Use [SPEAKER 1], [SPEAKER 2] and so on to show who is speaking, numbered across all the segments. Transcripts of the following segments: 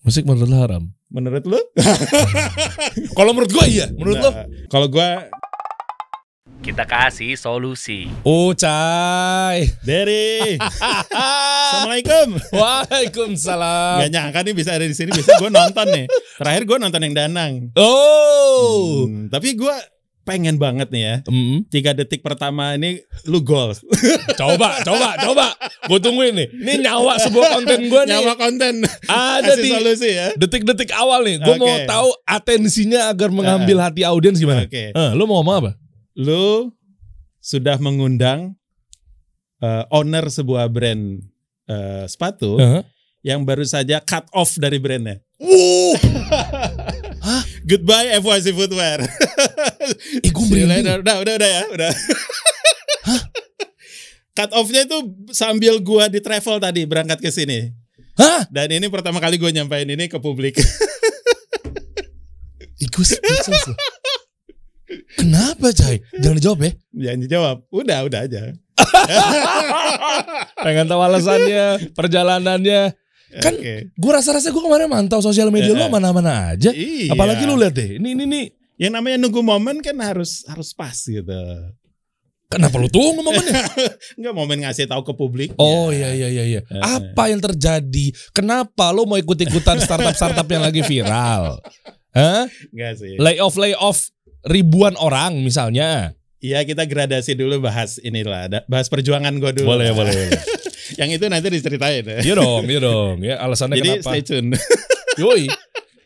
[SPEAKER 1] Musik menurut lo haram?
[SPEAKER 2] Menurut lu?
[SPEAKER 1] Kalau menurut gue iya. Menurut lo?
[SPEAKER 2] Kalau gue
[SPEAKER 3] Kita kasih solusi.
[SPEAKER 1] Cai.
[SPEAKER 2] Derry. Assalamualaikum.
[SPEAKER 1] Waalaikumsalam.
[SPEAKER 2] Gak nyangka nih bisa ada di sini. Biasanya gue nonton nih. Terakhir gue nonton yang Danang. Tapi gue pengen banget nih ya. 3 detik pertama ini lu gol.
[SPEAKER 1] Coba. Gue tungguin nih. Ini nyawa sebuah konten gue nih.
[SPEAKER 2] Nyawa konten.
[SPEAKER 1] Ada
[SPEAKER 2] kasih
[SPEAKER 1] di
[SPEAKER 2] solusi ya.
[SPEAKER 1] detik-detik awal nih. Gue mau tahu atensinya agar mengambil hati audiens gimana. Lu mau ngomong apa?
[SPEAKER 2] Lu sudah mengundang owner sebuah brand sepatu yang baru saja cut off dari brandnya.
[SPEAKER 1] Hah?
[SPEAKER 2] Goodbye FYC Footwear.
[SPEAKER 1] Gue merinding.
[SPEAKER 2] Udah ya, udah. Cut off-nya itu sambil gua di travel tadi berangkat ke sini.
[SPEAKER 1] Hah?
[SPEAKER 2] Dan ini pertama kali gue nyampein ini ke publik.
[SPEAKER 1] Gue speechless loh. Kenapa, Cai? Jangan dijawab ya.
[SPEAKER 2] Jangan dijawab. Udah aja.
[SPEAKER 1] Pengen tahu alasannya, perjalanannya. Kan gue rasa-rasa gue kemarin mantau sosial media lu mana-mana aja.
[SPEAKER 2] Iya.
[SPEAKER 1] Apalagi lu lihat deh. Ini
[SPEAKER 2] yang namanya nunggu momen kan harus pas gitu.
[SPEAKER 1] Kenapa lu tunggu momennya?
[SPEAKER 2] Enggak, momen ngasih tahu ke publik.
[SPEAKER 1] Oh iya. Apa yang terjadi? Kenapa lu mau ikut-ikutan startup yang lagi viral? Hah?
[SPEAKER 2] Enggak sih.
[SPEAKER 1] Layoff ribuan orang misalnya.
[SPEAKER 2] Iya, kita gradasi dulu bahas inilah, bahas perjuangan gue dulu.
[SPEAKER 1] Boleh.
[SPEAKER 2] Yang itu nanti diceritain ya.
[SPEAKER 1] Iya dong. Ya alasannya
[SPEAKER 2] jadi
[SPEAKER 1] kenapa?
[SPEAKER 2] stay tune.
[SPEAKER 1] Yoi.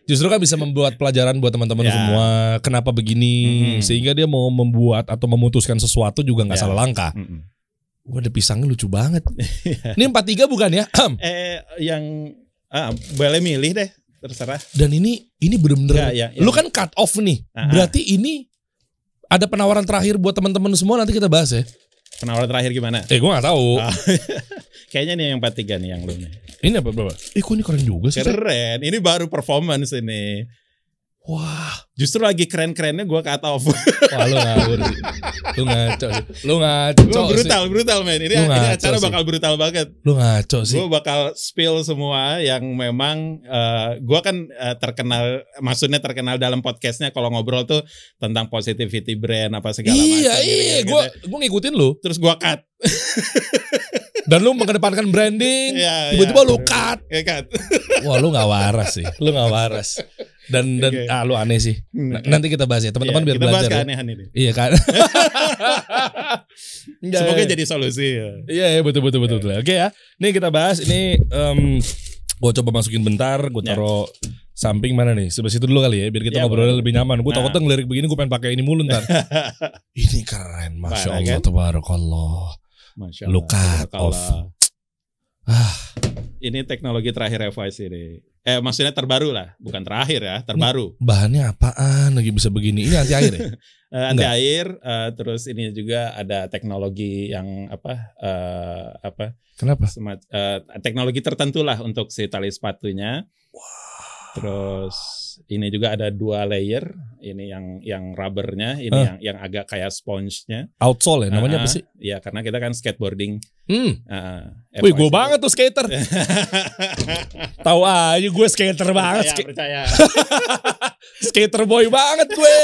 [SPEAKER 1] Justru kan bisa membuat pelajaran buat teman-teman semua. Kenapa begini? Sehingga dia mau membuat atau memutuskan sesuatu juga nggak salah langkah. Wah, ada pisangnya lucu banget. Ini 43 bukan ya?
[SPEAKER 2] Yang boleh milih deh, terserah.
[SPEAKER 1] Dan ini bener-bener. Lu kan cut off nih. Berarti ini ada penawaran terakhir buat teman-teman semua, nanti kita bahas ya.
[SPEAKER 2] Penawaran terakhir gimana?
[SPEAKER 1] Gue gak tahu.
[SPEAKER 2] Kayaknya nih yang 43 nih yang lu nih.
[SPEAKER 1] Ini apa berapa? Kok ini keren juga sih.
[SPEAKER 2] Keren. Ini baru performance ini.
[SPEAKER 1] Wah,
[SPEAKER 2] justru lagi keren-kerennya gue cut off.
[SPEAKER 1] Wah, lu ngawur sih. Lu ngaco.
[SPEAKER 2] Gue brutal men. Ini acara bakal brutal banget.
[SPEAKER 1] Lu ngaco sih.
[SPEAKER 2] Gue bakal spill semua yang memang gue kan maksudnya terkenal dalam podcastnya kalau ngobrol tuh tentang positivity brand apa segala macam.
[SPEAKER 1] Iya. Gue ngikutin lu.
[SPEAKER 2] Terus gue cut.
[SPEAKER 1] Dan lu mengedepankan branding. Tiba-tiba lu cut. Wah, lu gak waras sih. Dan lu aneh sih. Nanti kita bahas ya teman-teman biar
[SPEAKER 2] kita
[SPEAKER 1] belajar.
[SPEAKER 2] Kita bahas keanehan ini.
[SPEAKER 1] Iya kan.
[SPEAKER 2] Semoga jadi solusi ya.
[SPEAKER 1] Iya betul. Oke ya. Nih kita bahas ini. Gue coba masukin bentar. Gue taruh samping mana nih. Sebelah situ dulu kali ya. Biar kita ngobrolnya lebih nyaman. Gue takutnya ngelirik begini gue pengen pakai ini mulu ntar. Ini keren. Masya Allah. Tabarakallah. Lu cut off.
[SPEAKER 2] Ini teknologi terakhir FYC ini. Maksudnya terbaru lah, bukan terakhir ya, terbaru.
[SPEAKER 1] Bahannya apaan lagi bisa begini? Ini anti air ya?
[SPEAKER 2] Anti air, terus ini juga ada teknologi yang
[SPEAKER 1] Kenapa?
[SPEAKER 2] Teknologi tertentu lah untuk si tali sepatunya. Terus ini juga ada 2 layer, ini yang rubbernya, ini yang agak kayak sponge-nya.
[SPEAKER 1] Outsole ya, namanya apa sih?
[SPEAKER 2] Iya, karena kita kan skateboarding.
[SPEAKER 1] Wih, gue banget tuh skater. Tahu aja gue skater banget.
[SPEAKER 2] Percaya.
[SPEAKER 1] Skater boy banget gue.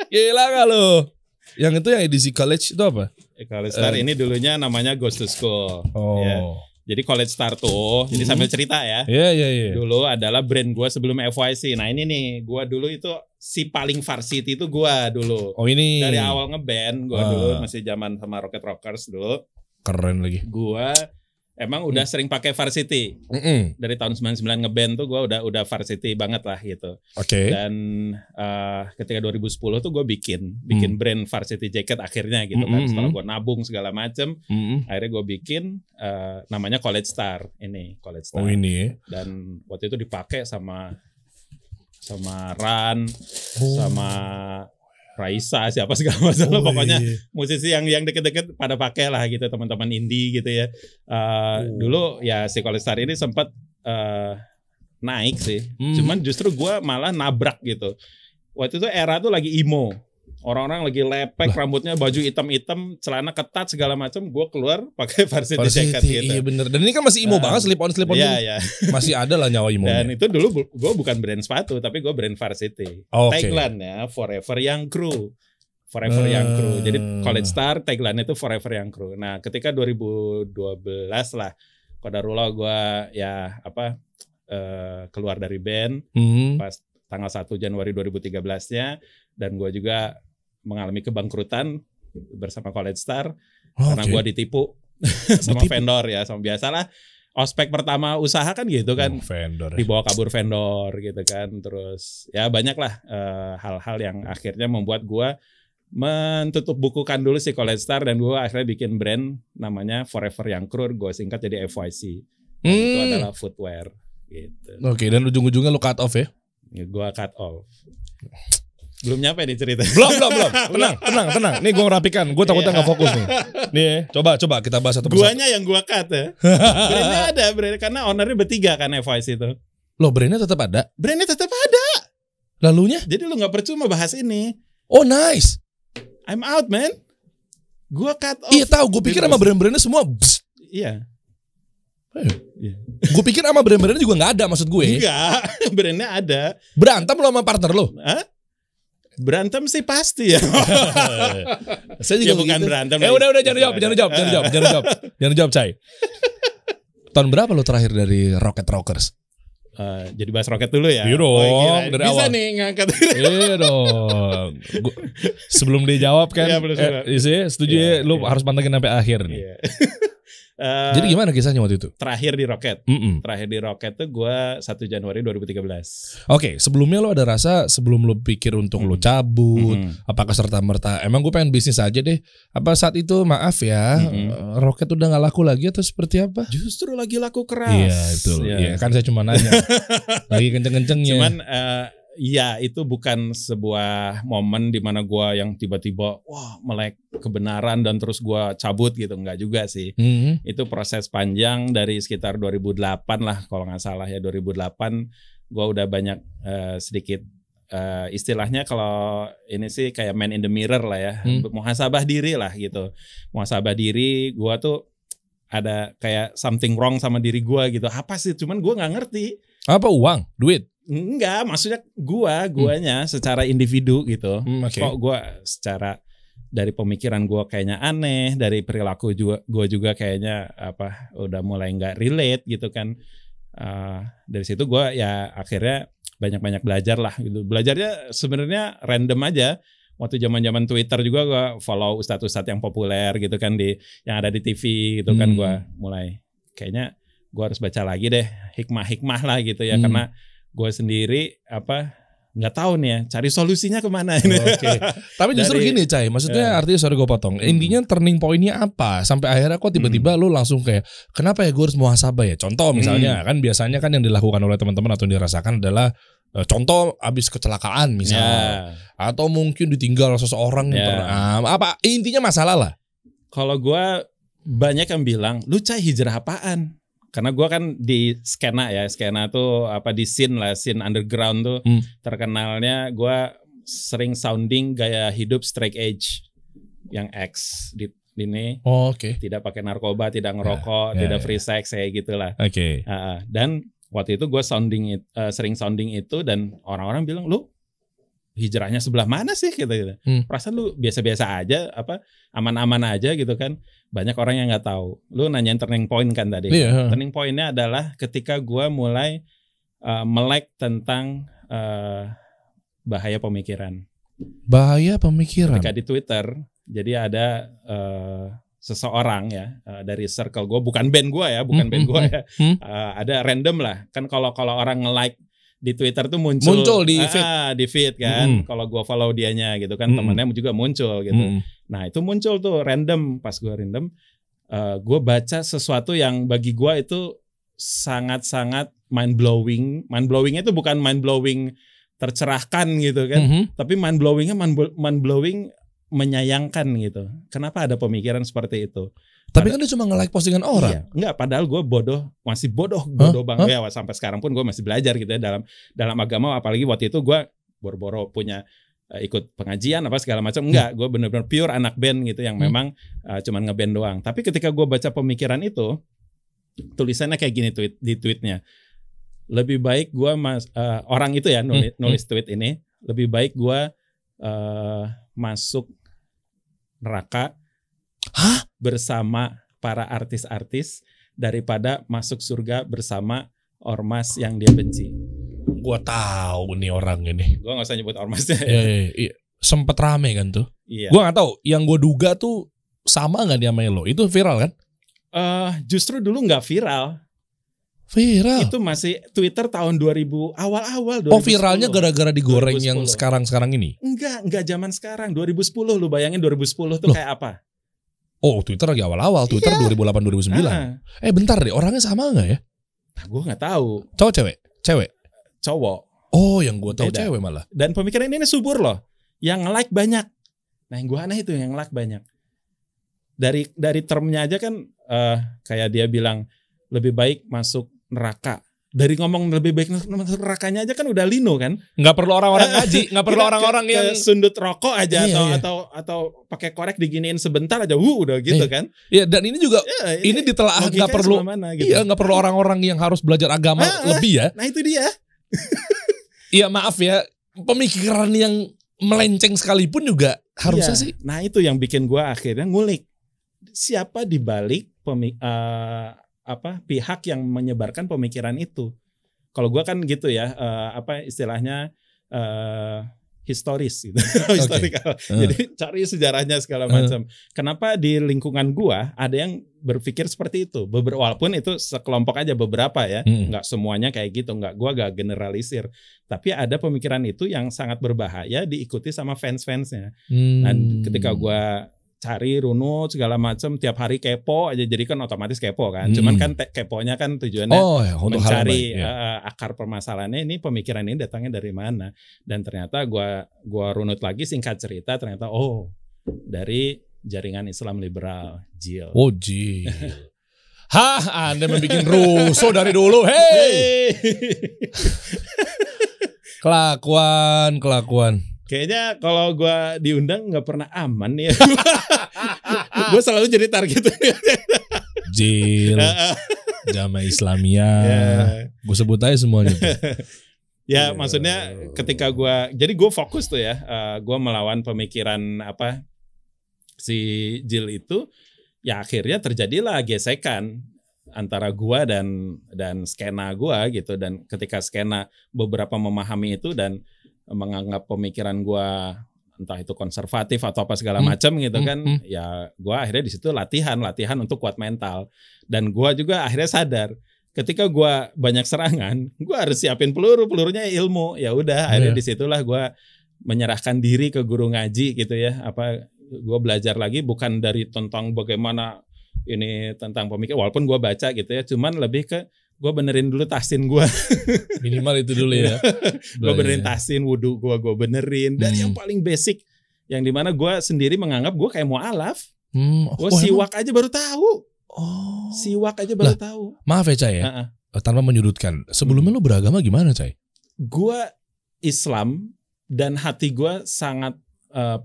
[SPEAKER 1] Gila gak lo? Yang itu yang edisi college itu apa?
[SPEAKER 2] College Star ini dulunya namanya Goes to School. Ya. Jadi College Star tuh, jadi sambil cerita ya.
[SPEAKER 1] Iya.
[SPEAKER 2] Dulu adalah brand gue sebelum FYC. Nah ini nih, gue dulu itu si paling varsity itu gue dulu.
[SPEAKER 1] Oh ini.
[SPEAKER 2] Dari awal ngeband, gue dulu masih zaman sama Rocket Rockers dulu.
[SPEAKER 1] Keren lagi.
[SPEAKER 2] Gue emang udah sering pakai varsity. Dari tahun 99 ngeband tuh gue udah varsity banget lah gitu.
[SPEAKER 1] Oke.
[SPEAKER 2] Dan ketika 2010 tuh gue bikin brand varsity jacket akhirnya gitu kan. Setelah gue nabung segala macem, akhirnya gue bikin namanya College Star. Ini College Star.
[SPEAKER 1] Oh ini.
[SPEAKER 2] Dan waktu itu dipakai sama Ran, sama Raisa, siapa segala macam, pokoknya musisi yang deket-deket pada pakai lah gitu, teman-teman indie gitu ya. Dulu ya si College Star ini sempat naik sih, cuman justru gue malah nabrak gitu. Waktu itu era tuh lagi emo. Orang-orang lagi lepek, rambutnya baju hitam-hitam, celana ketat segala macam, gue keluar pakai varsity jacket gitu.
[SPEAKER 1] Iya bener. Dan ini kan masih emo banget, slip on
[SPEAKER 2] Iya.
[SPEAKER 1] Masih ada lah nyawa emo-nya.
[SPEAKER 2] Dan itu dulu gue bukan brand sepatu, tapi gue brand varsity. Tagline-nya Forever Young Crew. Forever Young Crew. Jadi College Star tagline-nya itu Forever Young Crew. Nah, ketika 2012 lah, qadarullah gue keluar dari band pas tanggal 1 Januari 2013-nya, dan gue juga mengalami kebangkrutan bersama College Star karena gue ditipu sama vendor ya, sama biasalah ospek pertama usaha kan gitu kan,
[SPEAKER 1] vendor
[SPEAKER 2] dibawa kabur vendor gitu kan, terus ya banyak lah hal-hal yang akhirnya membuat gue mentutup bukukan dulu si College Star, dan gue akhirnya bikin brand namanya Forever Young Crew, gue singkat jadi FYC. Itu adalah footwear gitu.
[SPEAKER 1] Oke, dan ujung-ujungnya lu cut off ya?
[SPEAKER 2] Gue cut off. Belum nyampe nih cerita.
[SPEAKER 1] Belum. Tenang. Nih gue ngerapikan. Gue takutnya nggak fokus nih. Nih, coba kita bahas satu persatu.
[SPEAKER 2] Guanya yang gue cut ya. Brandnya ada, karena ownernya bertiga kan FYC itu.
[SPEAKER 1] Loh, brandnya tetap ada?
[SPEAKER 2] Brandnya tetap ada.
[SPEAKER 1] Lalunya?
[SPEAKER 2] Jadi lu nggak percuma bahas ini.
[SPEAKER 1] Oh nice.
[SPEAKER 2] I'm out man. Gue cut off.
[SPEAKER 1] Iya tahu. Gue pikir sama brand-brandnya semua.
[SPEAKER 2] Iya.
[SPEAKER 1] Gue pikir sama brand-brandnya juga nggak ada, maksud gue.
[SPEAKER 2] Enggak, brandnya ada.
[SPEAKER 1] Berantem lo sama partner lo?
[SPEAKER 2] Hah? Berantem sih pasti ya.
[SPEAKER 1] Saya juga
[SPEAKER 2] bukan
[SPEAKER 1] begitu.
[SPEAKER 2] berantem.
[SPEAKER 1] Udah jangan jawab, Cai. Tahun berapa lo terakhir dari Rocket Rockers?
[SPEAKER 2] Jadi bahas Rocket dulu ya.
[SPEAKER 1] Iya dong, dari
[SPEAKER 2] bisa
[SPEAKER 1] awal.
[SPEAKER 2] nih ngangkat.
[SPEAKER 1] Iya dong. Sebelum dia jawab kan, setuju ya, lu harus pantengin sampai akhir nih.
[SPEAKER 2] Iya.
[SPEAKER 1] Jadi gimana kisahnya waktu itu?
[SPEAKER 2] Terakhir di Rocket. Terakhir di Rocket tuh gue 1 Januari 2013.
[SPEAKER 1] Oke, sebelumnya lo ada rasa sebelum lo pikir untuk lo cabut, apakah serta-merta emang gue pengen bisnis aja deh? Apa saat itu maaf ya, Rocket udah gak laku lagi atau seperti apa?
[SPEAKER 2] Justru lagi laku keras.
[SPEAKER 1] Iya, betul. Iya, kan saya cuma nanya. Lagi kenceng-kencengnya.
[SPEAKER 2] Cuman ya itu bukan sebuah momen di mana gue yang tiba-tiba melek kebenaran dan terus gue cabut gitu, enggak juga sih. Itu proses panjang dari sekitar 2008 lah kalau nggak salah ya, 2008 gue udah banyak sedikit istilahnya kalau ini sih kayak man in the mirror lah ya, muhasabah diri lah gitu. Muhasabah diri, gue tuh ada kayak something wrong sama diri gue gitu. Apa sih? Cuman gue nggak ngerti.
[SPEAKER 1] Apa uang, duit?
[SPEAKER 2] Enggak, maksudnya guanya secara individu gitu.
[SPEAKER 1] Okay.
[SPEAKER 2] Kok gua secara dari pemikiran gua kayaknya aneh, dari perilaku gua juga kayaknya udah mulai nggak relate gitu kan. Dari situ gua ya akhirnya banyak belajar lah gitu. Belajarnya sebenarnya random aja. Waktu zaman-zaman Twitter juga gua follow ustadz-ustadz yang populer gitu kan, yang ada di TV gitu kan, gua mulai kayaknya gua harus baca lagi deh hikmah-hikmah lah gitu ya, karena gue sendiri nggak tahu nih ya cari solusinya kemana ini.
[SPEAKER 1] Okay. Tapi justru gini Cai, maksudnya artinya sorry gue potong. Intinya turning pointnya apa? Sampai akhirnya kok tiba-tiba lu langsung kayak kenapa ya gue harus muhasabah ya? Contoh misalnya kan biasanya kan yang dilakukan oleh teman-teman atau yang dirasakan adalah contoh abis kecelakaan misalnya, atau mungkin ditinggal seseorang yang pernah intinya masalah lah.
[SPEAKER 2] Kalau gue banyak yang bilang lu Cai hijrah apaan? Karena gue kan di skena tuh di scene underground tuh terkenalnya gue sering sounding gaya hidup straight edge yang X di ini. Tidak pakai narkoba, tidak ngerokok, tidak free sex kayak gitulah. Dan waktu itu gue sering sounding itu, dan orang-orang bilang lu hijrahnya sebelah mana sih gitu. Perasaan lu biasa-biasa aja, aman-aman aja gitu kan. Banyak orang yang nggak tahu. Lu nanyain turning point kan tadi. Turning pointnya adalah ketika gue mulai melek tentang bahaya pemikiran.
[SPEAKER 1] Bahaya pemikiran.
[SPEAKER 2] Ketika di Twitter, jadi ada seseorang ya dari circle gue, bukan band gue ya, ada random lah. Kan kalau orang nge-like di Twitter tuh muncul di feed kan. Kalau gue follow dianya gitu kan, temennya juga muncul gitu. Nah itu muncul tuh random, pas gue random, gue baca sesuatu yang bagi gue itu sangat-sangat mind blowing. Mind blowingnya itu bukan mind blowing tercerahkan gitu kan, tapi mind blowingnya mind blowing menyayangkan gitu. Kenapa ada pemikiran seperti itu?
[SPEAKER 1] Tapi kan dia cuma nge-like postingan orang.
[SPEAKER 2] Iya, enggak, padahal gue masih bodoh banget ya, sampai sekarang pun gue masih belajar gitu ya dalam agama, apalagi waktu itu gue boro-boro punya ikut pengajian apa segala macam, enggak. Gue bener-bener pure anak band gitu yang memang cuman ngeband doang. Tapi ketika gue baca pemikiran itu, tulisannya kayak gini di tweetnya. Lebih baik gue orang itu ya nulis tweet ini, lebih baik gue masuk neraka bersama para artis-artis daripada masuk surga bersama ormas yang dia benci.
[SPEAKER 1] Gua tahu nih orang ini.
[SPEAKER 2] Gua nggak usah nyebut ormasnya.
[SPEAKER 1] Iya. Sempet rame kan tuh.
[SPEAKER 2] Iya.
[SPEAKER 1] Gua nggak tahu. Yang gue duga tuh sama nggak dia sama lo? Itu viral kan?
[SPEAKER 2] Justru dulu nggak viral.
[SPEAKER 1] Viral.
[SPEAKER 2] Itu masih Twitter tahun 2000 awal-awal. 2010.
[SPEAKER 1] Oh viralnya gara-gara digoreng 2010. Yang sekarang ini?
[SPEAKER 2] Enggak zaman sekarang. 2010 lu bayangin 2010 tuh kayak apa?
[SPEAKER 1] Oh Twitter lagi awal-awal. Twitter 2008-2009. Bentar deh. Orangnya sama nggak ya?
[SPEAKER 2] Nah, gue nggak tahu.
[SPEAKER 1] Cowok cewek?
[SPEAKER 2] Cowok.
[SPEAKER 1] Oh yang gue tahu cewek malah.
[SPEAKER 2] Dan pemikiran ini subur loh. Yang like banyak. Nah yang gue aneh itu yang like banyak. Dari termnya aja kan kayak dia bilang lebih baik masuk neraka. Dari ngomong lebih baik masuk nerakanya aja kan udah lino kan.
[SPEAKER 1] Nggak perlu orang-orang ngaji. Nggak perlu orang-orang yang
[SPEAKER 2] sundut rokok aja atau pakai korek diginiin sebentar aja. Udah gitu kan.
[SPEAKER 1] Iya dan ini juga ini ditelaah nggak perlu.
[SPEAKER 2] Gitu.
[SPEAKER 1] Iya nggak perlu orang-orang yang harus belajar agama lebih ya.
[SPEAKER 2] Nah itu dia.
[SPEAKER 1] Iya maaf ya, pemikiran yang melenceng sekalipun juga harusnya sih.
[SPEAKER 2] Nah itu yang bikin gue akhirnya ngulik siapa di balik pihak yang menyebarkan pemikiran itu. Kalau gue kan gitu ya, istilahnya historis gitu, historical. Jadi cari sejarahnya segala macam. Kenapa di lingkungan gua ada yang berpikir seperti itu? Walaupun itu sekelompok aja beberapa ya, nggak semuanya kayak gitu, gua gak generalisir. Tapi ada pemikiran itu yang sangat berbahaya diikuti sama fans-fansnya. Dan ketika gua cari runut segala macam tiap hari kepo aja jadi kan otomatis kepo kan. Cuman kan keponya kan tujuannya mencari akar permasalahannya ini pemikiran ini datangnya dari mana. Dan ternyata gua runut lagi singkat cerita ternyata dari jaringan Islam liberal JIL.
[SPEAKER 1] Oh JIL. Hah, Anda membuat rusuh dari dulu. Hey. Kelakuan.
[SPEAKER 2] Kayaknya kalau gue diundang nggak pernah aman ya. Gue selalu jadi target.
[SPEAKER 1] JIL, Jamaah Islamiyah, gue sebut aja semuanya.
[SPEAKER 2] Ya maksudnya ketika jadi gue fokus tuh ya, gue melawan pemikiran si JIL itu, ya akhirnya terjadilah gesekan antara gue dan skena gue gitu. Dan ketika skena beberapa memahami itu dan menganggap pemikiran gue entah itu konservatif atau apa segala macam gitu kan, ya gue akhirnya di situ latihan untuk kuat mental. Dan gue juga akhirnya sadar ketika gue banyak serangan, gue harus siapin pelurunya ilmu. Ya udah akhirnya disitulah gue menyerahkan diri ke guru ngaji gitu ya. Gue belajar lagi bukan dari tentang bagaimana ini tentang pemikiran, walaupun gue baca gitu ya, cuman lebih ke gue benerin dulu tahsin gue.
[SPEAKER 1] Minimal itu dulu ya.
[SPEAKER 2] Gue benerin tahsin, wudhu gue benerin. Dari yang paling basic, yang dimana gue sendiri menganggap gue kayak mu'alaf. Gue siwak aja baru tahu. Siwak aja baru tahu.
[SPEAKER 1] Maaf ya Cai ya, tanpa menyudutkan. Sebelumnya lu beragama gimana Cai?
[SPEAKER 2] Gue Islam dan hati gue sangat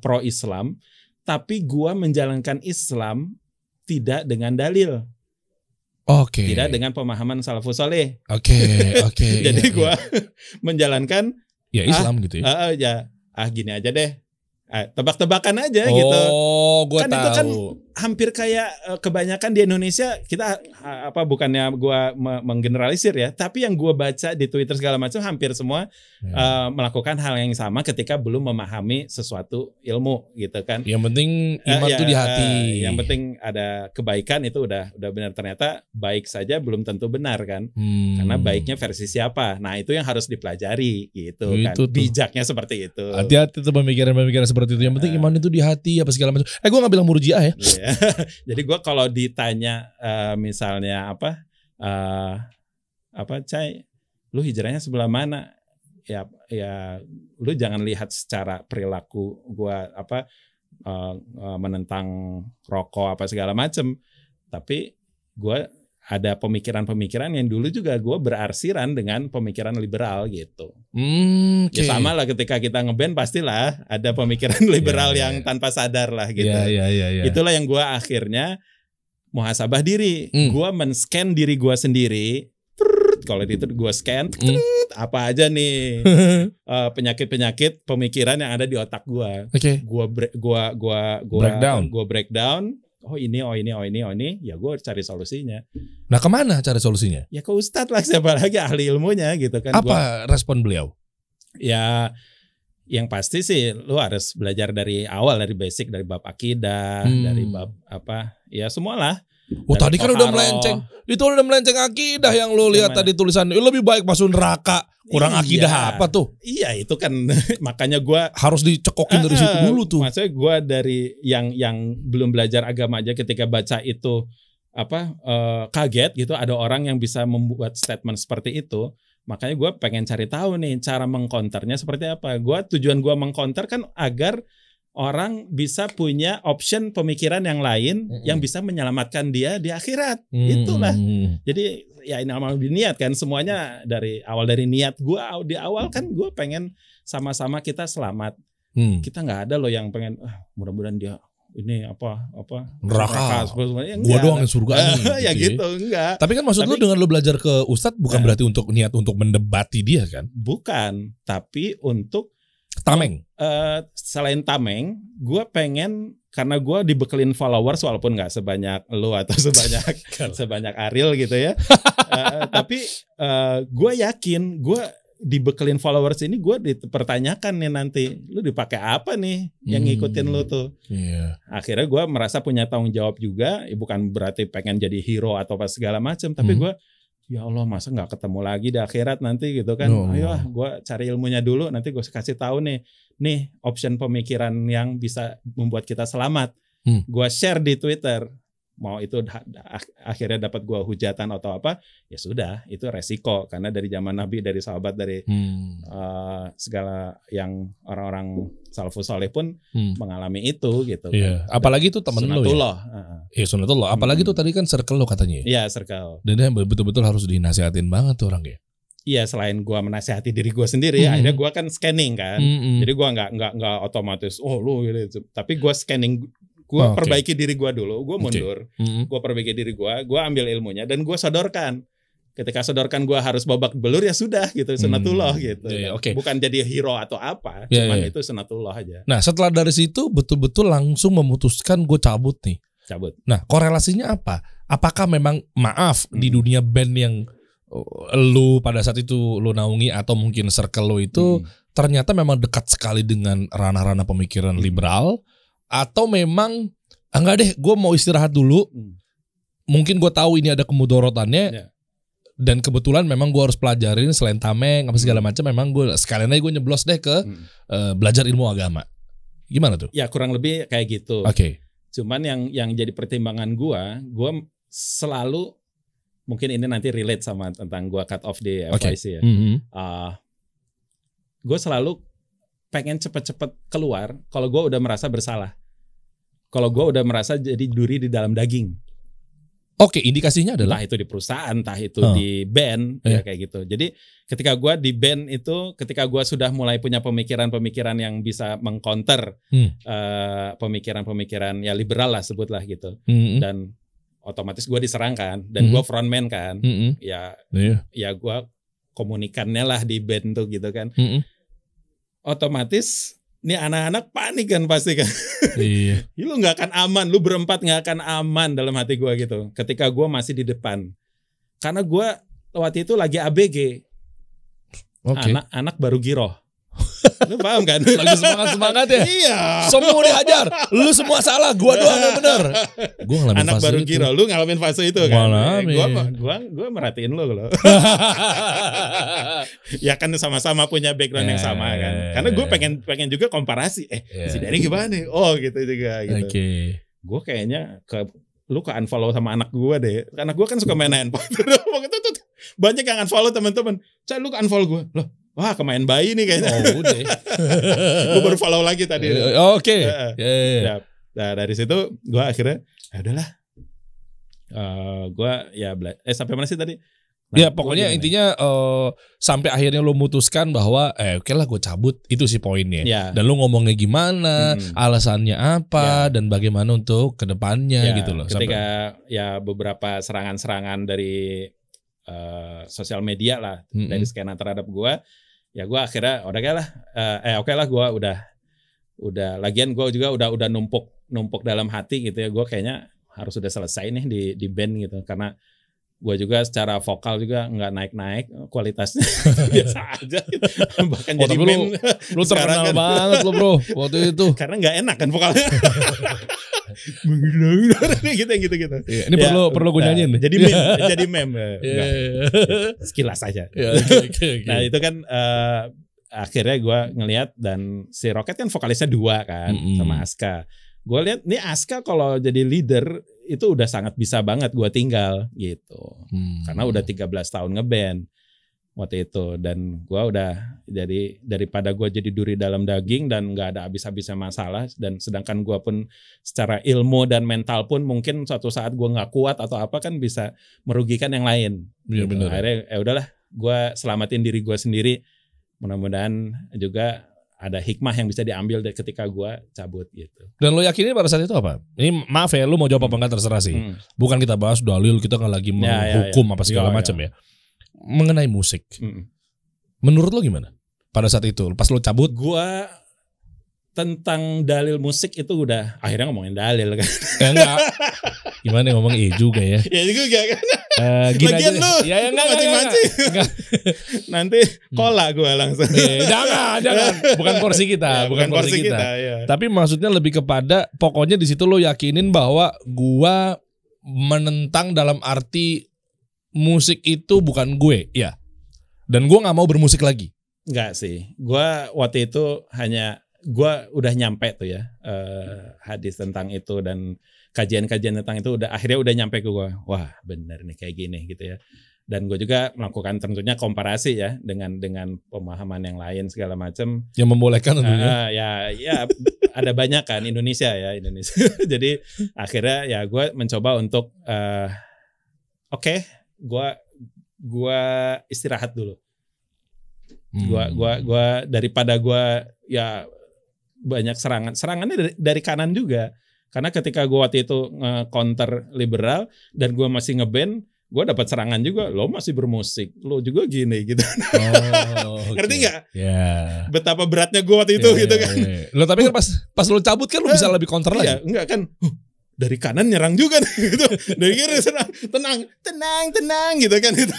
[SPEAKER 2] pro Islam. Tapi gue menjalankan Islam tidak dengan dalil. Tidak dengan pemahaman salafus saleh. Jadi gue menjalankan
[SPEAKER 1] ya Islam gitu ya.
[SPEAKER 2] Gini aja deh. Tebak-tebakan aja gitu.
[SPEAKER 1] Gua
[SPEAKER 2] kan
[SPEAKER 1] tahu.
[SPEAKER 2] Itu kan hampir kayak kebanyakan di Indonesia kita bukannya gua menggeneralisir ya, tapi yang gua baca di Twitter segala macam hampir semua melakukan hal yang sama ketika belum memahami sesuatu ilmu gitu kan.
[SPEAKER 1] Yang penting iman itu di hati.
[SPEAKER 2] Yang penting ada kebaikan itu udah benar. Ternyata baik saja belum tentu benar kan. Karena baiknya versi siapa. Nah, itu yang harus dipelajari gitu kan. Bijaknya seperti itu.
[SPEAKER 1] Hati-hati tuh pemikiran-pemikiran seperti itu. Yang penting iman itu di hati apa segala macam. Gue gak bilang murjiah ya.
[SPEAKER 2] Jadi gue kalau ditanya misalnya Cai, lu hijrahnya sebelah mana? Ya lu jangan lihat secara perilaku gue menentang rokok apa segala macam. Tapi gue ada pemikiran-pemikiran yang dulu juga gue berarsiran dengan pemikiran liberal gitu. Ya sama lah ketika kita ngeband pastilah ada pemikiran liberal yang tanpa sadar lah gitu. Itulah yang gue akhirnya muhasabah diri. Gue men-scan diri gue sendiri. Kalau itu gue scan, apa aja nih penyakit-penyakit pemikiran yang ada di otak gue. Gue breakdown. Oh ini, ya gue cari solusinya.
[SPEAKER 1] Nah kemana cari solusinya?
[SPEAKER 2] Ya ke Ustadz lah, siapa lagi ahli ilmunya gitu kan.
[SPEAKER 1] Apa respon beliau?
[SPEAKER 2] Ya yang pasti sih lu harus belajar dari awal, dari basic, dari bab akidah, dari bab apa, ya semualah.
[SPEAKER 1] Tadi kan udah melenceng. Itu udah melenceng akidah yang lu lihat tadi tulisan. Lebih baik masuk neraka. Kurang akidah apa tuh?
[SPEAKER 2] Iya itu kan makanya gue
[SPEAKER 1] harus dicekokin dari situ dulu tuh.
[SPEAKER 2] Maksudnya gue dari yang belum belajar agama aja ketika baca itu kaget gitu ada orang yang bisa membuat statement seperti itu. Makanya gue pengen cari tahu nih cara mengcounternya seperti apa. Tujuan gue mengcounter kan agar orang bisa punya option pemikiran yang lain yang bisa menyelamatkan dia di akhirat. Itulah. Jadi ya ini amal niat kan, semuanya dari niat gue di awal kan gue pengen sama-sama kita selamat. Kita nggak ada loh yang pengen mudah-mudahan dia ini neraka gue doang yang surga ya gitu enggak.
[SPEAKER 1] Tapi kan maksud lu dengan lu belajar ke Ustadz bukan berarti untuk niat untuk mendebati dia kan?
[SPEAKER 2] Bukan, tapi untuk
[SPEAKER 1] tameng.
[SPEAKER 2] Selain tameng, gue pengen karena gue dibekelin followers walaupun nggak sebanyak lu atau sebanyak Ariel gitu ya. Tapi gue yakin gue dibekelin followers ini gue dipertanyakan nih nanti lu dipakai apa nih yang ngikutin lu tuh. Akhirnya gue merasa punya tanggung jawab juga. Bukan berarti pengen jadi hero atau apa segala macam, tapi gue ya Allah masa nggak ketemu lagi di akhirat nanti gitu kan. Ayolah gue cari ilmunya dulu, nanti gue kasih tahu nih option pemikiran yang bisa membuat kita selamat. Gue share di Twitter. Mau itu akhirnya dapat gue hujatan atau apa, ya sudah, itu resiko karena dari zaman Nabi, dari sahabat, dari segala yang orang-orang salafus saleh pun mengalami itu gitu.
[SPEAKER 1] Iya. Kan. Apalagi itu temen lo ya. Iya sunatullah. Apalagi itu tadi kan circle lo katanya.
[SPEAKER 2] Iya circle.
[SPEAKER 1] Dan betul-betul harus dinasihatin banget tuh orang ya.
[SPEAKER 2] Iya, selain gue menasihati diri gue sendiri, akhirnya gue kan scanning kan. Jadi gue nggak otomatis lu gitu. Tapi gue scanning. Gue perbaiki diri gue dulu, gue mundur, gue perbaiki diri gue ambil ilmunya dan gue sodorkan. Ketika sodorkan gue harus babak belur ya sudah gitu, sunatullah gitu. Bukan jadi hero atau apa, cuman itu sunatullah aja.
[SPEAKER 1] Nah setelah dari situ betul-betul langsung memutuskan gue cabut nih. Nah korelasinya apa? Apakah memang di dunia band yang lu pada saat itu lu naungi atau mungkin circle lu itu ternyata memang dekat sekali dengan ranah-ranah pemikiran liberal? Atau memang enggak deh, gue mau istirahat dulu. Mungkin gue tahu ini ada kemudorotannya, dan kebetulan memang gue harus pelajarin selain tameng apa segala macam. Memang gue sekalian aja gue nyeblos deh ke belajar ilmu agama. Gimana tuh?
[SPEAKER 2] Ya kurang lebih kayak gitu. Cuman yang jadi pertimbangan gue selalu, mungkin ini nanti relate sama tentang gue cut off di FYC ya. Gue selalu pengen cepet-cepet keluar kalau gue udah merasa bersalah. Kalau gue udah merasa jadi duri di dalam daging.
[SPEAKER 1] Indikasinya adalah?
[SPEAKER 2] Entah itu di perusahaan, entah itu di band, ya kayak gitu. Jadi ketika gue di band itu, ketika gue sudah mulai punya pemikiran-pemikiran yang bisa mengcounter pemikiran-pemikiran ya liberal lah sebutlah gitu. Dan otomatis gue diserangkan, dan gue frontman kan. Ya gue komunikannya lah di band tuh gitu kan. Otomatis nih anak-anak panik kan pasti kan. Lu nggak akan aman, lu berempat nggak akan aman dalam hati gue gitu. Ketika gue masih di depan, karena gue waktu itu lagi ABG, anak baru giroh. Lu paham kan?
[SPEAKER 1] Lagi semangat ya.
[SPEAKER 2] Iya.
[SPEAKER 1] Semua dihajar. Lu semua salah, gua doang yang benar. Gua ngalamin
[SPEAKER 2] anak
[SPEAKER 1] fase
[SPEAKER 2] baru
[SPEAKER 1] itu.
[SPEAKER 2] giro, lu ngalamin fase itu kan?
[SPEAKER 1] Ngalamin.
[SPEAKER 2] Gua merhatiin lu loh. Ya kan sama-sama punya background yang sama kan. Karena gue pengen juga komparasi. Si Dari gimana nih? Oh gitu juga gitu. Gue kayaknya lu ke unfollow sama anak gue deh. Anak gue kan suka main handphone. Banyak yang unfollow teman-teman. Lu ke unfollow gue. Loh, wah kemain bayi nih kayaknya.
[SPEAKER 1] Udah.
[SPEAKER 2] Gue baru follow lagi tadi.
[SPEAKER 1] Nah dari
[SPEAKER 2] situ gue akhirnya ya udahlah. Gue ya sampai mana sih tadi?
[SPEAKER 1] Ya pokoknya intinya sampai akhirnya lo memutuskan bahwa oke lah gue cabut, itu sih poinnya.
[SPEAKER 2] Ya.
[SPEAKER 1] Dan lo ngomongnya gimana, alasannya apa, dan bagaimana untuk kedepannya gitu loh.
[SPEAKER 2] Ketika ya beberapa serangan-serangan dari sosial media lah dari skena terhadap gue, ya gue akhirnya oke lah gue udah lagian gue juga udah numpuk dalam hati gitu ya, gue kayaknya harus udah selesai nih di band gitu, karena gue juga secara vokal juga nggak naik-naik kualitasnya biasa aja gitu. Bahkan jadi meme.
[SPEAKER 1] Lu terkenal banget lo bro waktu itu.
[SPEAKER 2] Karena nggak enak kan vokalnya. gitu.
[SPEAKER 1] Ya, ini perlu gue nyanyiin.
[SPEAKER 2] Jadi meme. Sekilas aja.
[SPEAKER 1] Okay.
[SPEAKER 2] Nah itu kan akhirnya gue ngelihat, dan si Rocket kan vokalisnya 2 kan sama Aska. Gue lihat nih Aska kalau jadi leader itu udah sangat bisa banget gue tinggal gitu. Karena udah 13 tahun ngeband waktu itu, dan gue udah jadi daripada gue jadi duri dalam daging dan nggak ada habis-habisnya masalah, dan sedangkan gue pun secara ilmu dan mental pun mungkin suatu saat gue nggak kuat atau apa kan bisa merugikan yang lain.
[SPEAKER 1] Iya,
[SPEAKER 2] gitu.
[SPEAKER 1] bener.
[SPEAKER 2] Akhirnya udahlah gue selamatin diri gue sendiri. Mudah-mudahan juga ada hikmah yang bisa diambil dari ketika gue cabut gitu.
[SPEAKER 1] Dan lo yakini pada saat itu apa? Ini maaf ya, lo mau jawab apa enggak terserah sih. Bukan kita bahas dalil, kita nggak lagi menghukum apa segala macam ya. Mengenai musik, menurut lo gimana pada saat itu? Pas lo cabut,
[SPEAKER 2] gue tentang dalil musik itu udah akhirnya ngomongin dalil kan.
[SPEAKER 1] Enggak. Gimana ngomong juga ya?
[SPEAKER 2] Ya juga kan.
[SPEAKER 1] Gini
[SPEAKER 2] Lagian
[SPEAKER 1] aja.
[SPEAKER 2] lu,
[SPEAKER 1] Ya enggak.
[SPEAKER 2] Nanti kola gue langsung.
[SPEAKER 1] Jangan. Bukan porsi kita, bukan porsi kita.
[SPEAKER 2] Ya.
[SPEAKER 1] Tapi maksudnya lebih kepada pokoknya di situ lo yakinin bahwa gua menentang dalam arti musik itu bukan gue, ya. Dan gua nggak mau bermusik lagi.
[SPEAKER 2] Enggak sih. Gue waktu itu gue udah nyampe tuh ya hadis tentang itu, dan kajian-kajian tentang itu akhirnya udah nyampe ke gue. Wah bener nih kayak gini gitu ya. Dan gue juga melakukan tentunya komparasi ya dengan pemahaman yang lain segala macam. Yang
[SPEAKER 1] membolehkan tentunya.
[SPEAKER 2] Ya ada banyak kan Indonesia. Jadi akhirnya ya gue mencoba untuk gue istirahat dulu. Gue daripada gue ya banyak serangannya dari kanan juga, karena ketika gue waktu itu counter liberal dan gue masih ngeband, gue dapat serangan juga, lo masih bermusik, lo juga gini gitu. Ngerti nggak?
[SPEAKER 1] Yeah.
[SPEAKER 2] Betapa beratnya gue waktu itu gitu kan.
[SPEAKER 1] Lo tapi kan pas lo cabut kan lo bisa lebih counter lagi.
[SPEAKER 2] Enggak kan. Dari kanan nyerang juga gitu. Dari kiri serang, tenang gitu kan gitu.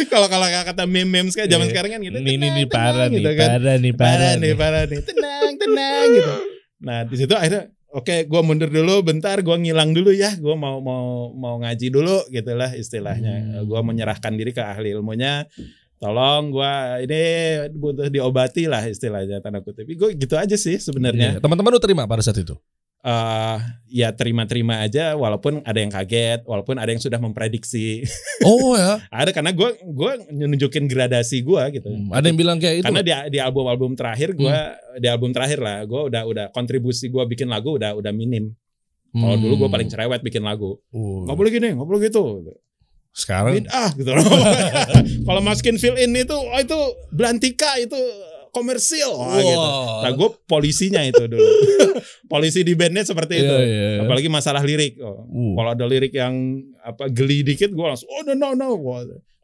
[SPEAKER 2] Kalau kata meme kayak zaman sekarang kan gitu.
[SPEAKER 1] Ini parah nih, parah nih.
[SPEAKER 2] Tenang gitu. Nah, di situ akhirnya oke, gue mundur dulu bentar, gue ngilang dulu ya. Gue mau ngaji dulu gitulah istilahnya. Gue menyerahkan diri ke ahli ilmunya. Tolong gue ini butuh diobati lah istilahnya, tanda kutip. Gue gitu aja sih sebenarnya.
[SPEAKER 1] Teman-teman lu terima pada saat itu?
[SPEAKER 2] Ya terima aja, walaupun ada yang kaget, walaupun ada yang sudah memprediksi.
[SPEAKER 1] Oh ya.
[SPEAKER 2] Ada, karena gue nunjukin gradasi gue gitu.
[SPEAKER 1] Ada yang bilang kayak itu.
[SPEAKER 2] Karena di album terakhir gue, di album terakhir lah, gue udah kontribusi gue bikin lagu udah minim. Kalau dulu gue paling cerewet bikin lagu. Nggak boleh gini, nggak boleh gitu.
[SPEAKER 1] Sekarang
[SPEAKER 2] gitu. Kalau masukin fill in itu belantika itu komersil gitu. Nah gue polisinya itu dulu. Polisi di bandnya seperti itu. Apalagi masalah lirik. Kalau ada lirik yang geli dikit gue langsung no.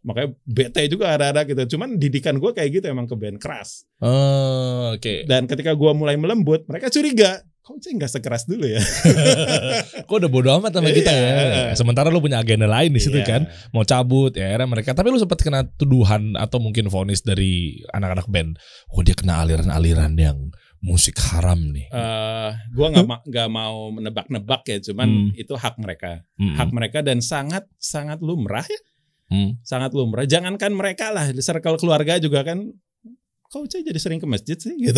[SPEAKER 2] Makanya bete juga ada gitu. Cuman didikan gue kayak gitu emang ke band keras.
[SPEAKER 1] Oke.
[SPEAKER 2] Dan ketika gue mulai melembut, mereka curiga. Kok sih nggak sekeras dulu ya?
[SPEAKER 1] Kok udah bodo amat sama kita ya. Sementara lu punya agenda lain di situ kan, mau cabut ya era mereka. Tapi lu sempat kena tuduhan atau mungkin vonis dari anak-anak band. Oh dia kena aliran-aliran yang musik haram nih.
[SPEAKER 2] Gua nggak mau menebak-nebak ya, cuman itu hak mereka, hak mereka, dan sangat lumrah ya, sangat lumrah. Jangankan mereka lah, di circle keluarga juga kan. Kok Ucai jadi sering ke masjid sih gitu.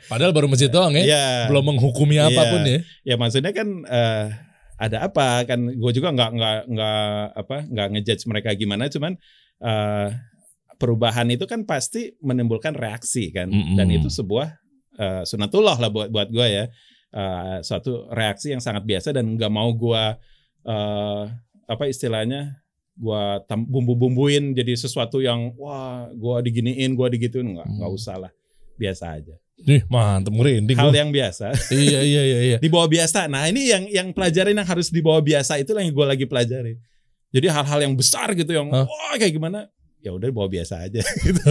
[SPEAKER 1] Padahal baru masjid doang ya. Belum menghukumi apapun ya.
[SPEAKER 2] Ya maksudnya kan ada apa kan, gue juga nggak ngejudge mereka gimana, cuman perubahan itu kan pasti menimbulkan reaksi kan, dan itu sebuah sunatullah lah buat gue ya, suatu reaksi yang sangat biasa, dan nggak mau gue apa istilahnya, gua bumbu-bumbuin jadi sesuatu yang wah gua diginiin, gua digituin, nggak usah lah, biasa aja.
[SPEAKER 1] Nih mantep, merinding.
[SPEAKER 2] Hal yang biasa.
[SPEAKER 1] Iya.
[SPEAKER 2] Di bawah biasa. Nah ini yang pelajarin yang harus di bawah biasa, itulah yang gue lagi pelajari. Jadi hal-hal yang besar gitu yang wah kayak gimana, ya udah bawa biasa aja. Gitu.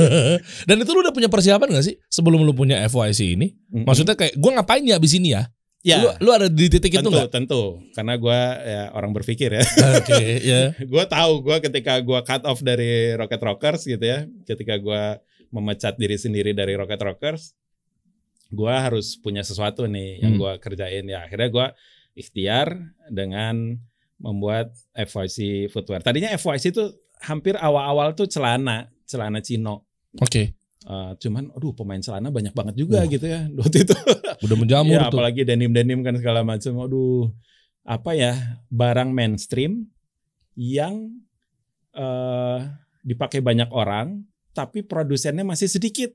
[SPEAKER 1] Dan itu lu udah punya persiapan gak sih sebelum lu punya FYC ini? Maksudnya kayak gue ngapain ya abis ini ya?
[SPEAKER 2] Ya,
[SPEAKER 1] lu ada di titik itu nggak?
[SPEAKER 2] Tentu, karena gue ya orang berpikir ya.
[SPEAKER 1] Oke, ya.
[SPEAKER 2] Gue tahu gue ketika gue cut off dari Rocket Rockers gitu ya, ketika gue memecat diri sendiri dari Rocket Rockers, gue harus punya sesuatu nih yang gue kerjain. Ya akhirnya gue ikhtiar dengan membuat FYC footwear. Tadinya FYC itu hampir awal-awal tuh celana Cino.
[SPEAKER 1] Oke.
[SPEAKER 2] Cuman aduh pemain celana banyak banget juga gitu ya waktu itu.
[SPEAKER 1] Udah menjamur
[SPEAKER 2] ya,
[SPEAKER 1] tuh.
[SPEAKER 2] Apalagi denim kan segala macam. Aduh, apa ya, barang mainstream yang dipakai banyak orang tapi produsennya masih sedikit.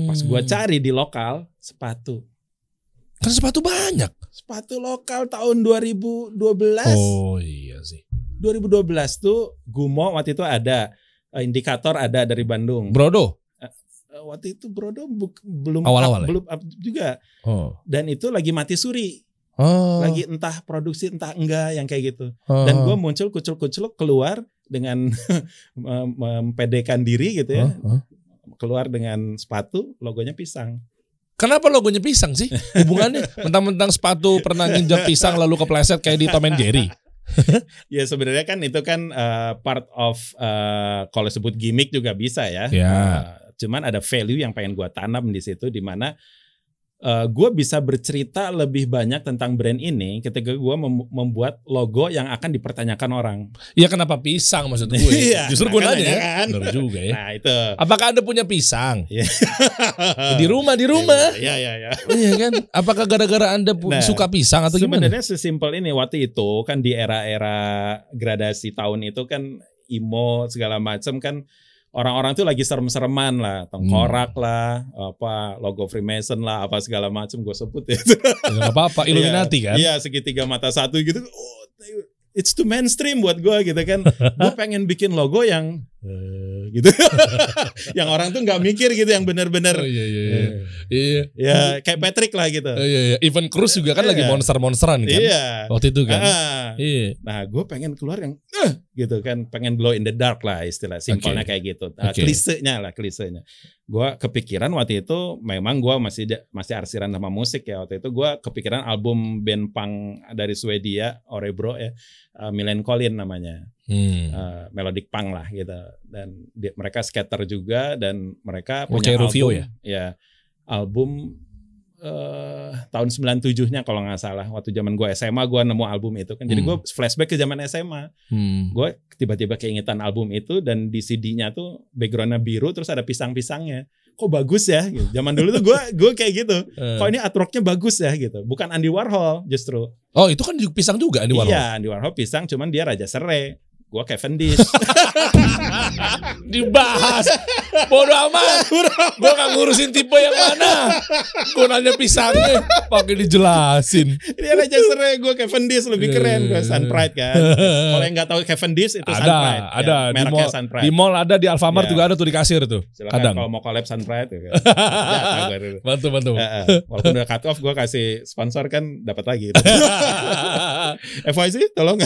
[SPEAKER 2] Pas gua cari di lokal sepatu.
[SPEAKER 1] Kan sepatu banyak.
[SPEAKER 2] Sepatu lokal tahun 2012.
[SPEAKER 1] Oh iya sih.
[SPEAKER 2] 2012 tuh Gumo waktu itu ada, Indikator ada dari Bandung.
[SPEAKER 1] Brodo.
[SPEAKER 2] Waktu itu Brodo belum
[SPEAKER 1] awal-awal
[SPEAKER 2] belum up juga. Dan itu lagi mati suri. Lagi entah produksi entah enggak yang kayak gitu. Dan gue muncul kucel-kucel keluar dengan mempedekan diri gitu ya. Keluar dengan sepatu logonya pisang.
[SPEAKER 1] Kenapa logonya pisang sih? Hubungannya mentang-mentang sepatu pernah nginjak pisang lalu kepleset kayak di Tom and Jerry.
[SPEAKER 2] Ya sebenarnya kan itu kan part of kalau sebut gimmick juga bisa ya. Cuman ada value yang pengen gue tanam di situ, di mana gue bisa bercerita lebih banyak tentang brand ini ketika gue membuat logo yang akan dipertanyakan orang.
[SPEAKER 1] Iya kenapa pisang maksud gue? Justru gue nanya kan. Benar juga ya.
[SPEAKER 2] Nah itu.
[SPEAKER 1] Apakah Anda punya pisang? Di rumah.
[SPEAKER 2] Iya.
[SPEAKER 1] Iya kan? Apakah gara-gara Anda suka pisang atau gimana?
[SPEAKER 2] Sebenarnya sesimpel ini, waktu itu kan di era-era gradasi tahun itu kan emo segala macam kan. Orang-orang tuh lagi serem-sereman lah, tengkorak lah, apa logo Freemason lah, apa segala macam gue sebut ya.
[SPEAKER 1] Gak apa-apa, Illuminati kan?
[SPEAKER 2] Iya, segitiga mata satu gitu. Oh, it's too mainstream buat gue gitu kan. Gue pengen bikin logo yang gitu, yang orang tuh nggak mikir gitu, yang benar-benar. Iya. Ya kayak Patrick lah gitu.
[SPEAKER 1] Iya. Even Cruz juga kan lagi monster-monsteran kan? Iya. Waktu itu kan.
[SPEAKER 2] Iya. Nah, gue pengen keluar yang gitu kan, pengen glow in the dark lah istilah simpelnya kayak gitu. Klisenya. Gue kepikiran waktu itu, memang gue masih arsiran sama musik ya, waktu itu gue kepikiran album band punk dari Swedia, Orebro ya, Millencolin namanya. Melodic punk lah gitu, dan mereka skater juga, dan mereka punya album album tahun 97-nya kalau nggak salah, waktu zaman gue SMA gue nemu album itu kan. Jadi gue flashback ke zaman SMA. Gue tiba-tiba keingetan album itu, dan di CD-nya tuh backgroundnya biru terus ada pisang-pisangnya. Kok bagus ya gitu. Zaman dulu tuh gue kayak gitu. Kok ini artworknya bagus ya gitu. Bukan Andy Warhol justru.
[SPEAKER 1] Oh itu kan pisang juga Andy Warhol.
[SPEAKER 2] Iya, Andy Warhol pisang, cuman dia raja serai. Gue Cavendish.
[SPEAKER 1] Dibahas. Bodoh amat. Gue gak ngurusin tipe yang mana. Gue nanya pisangnya pakai dijelasin.
[SPEAKER 2] Dia raja serai, gue Cavendish lebih keren. Gue Sun Pride kan. Kalau yang gak tahu Cavendish itu Sun Pride.
[SPEAKER 1] Ada.
[SPEAKER 2] Ya, mereknya Sun Pride.
[SPEAKER 1] Di mall ada, di Alfamart juga ada tuh di kasir tuh.
[SPEAKER 2] Silakan kadang kalau mau collab Sun Pride. Ya,
[SPEAKER 1] bantu.
[SPEAKER 2] Walaupun udah cut off, gue kasih sponsor kan dapat lagi. FYC tolong.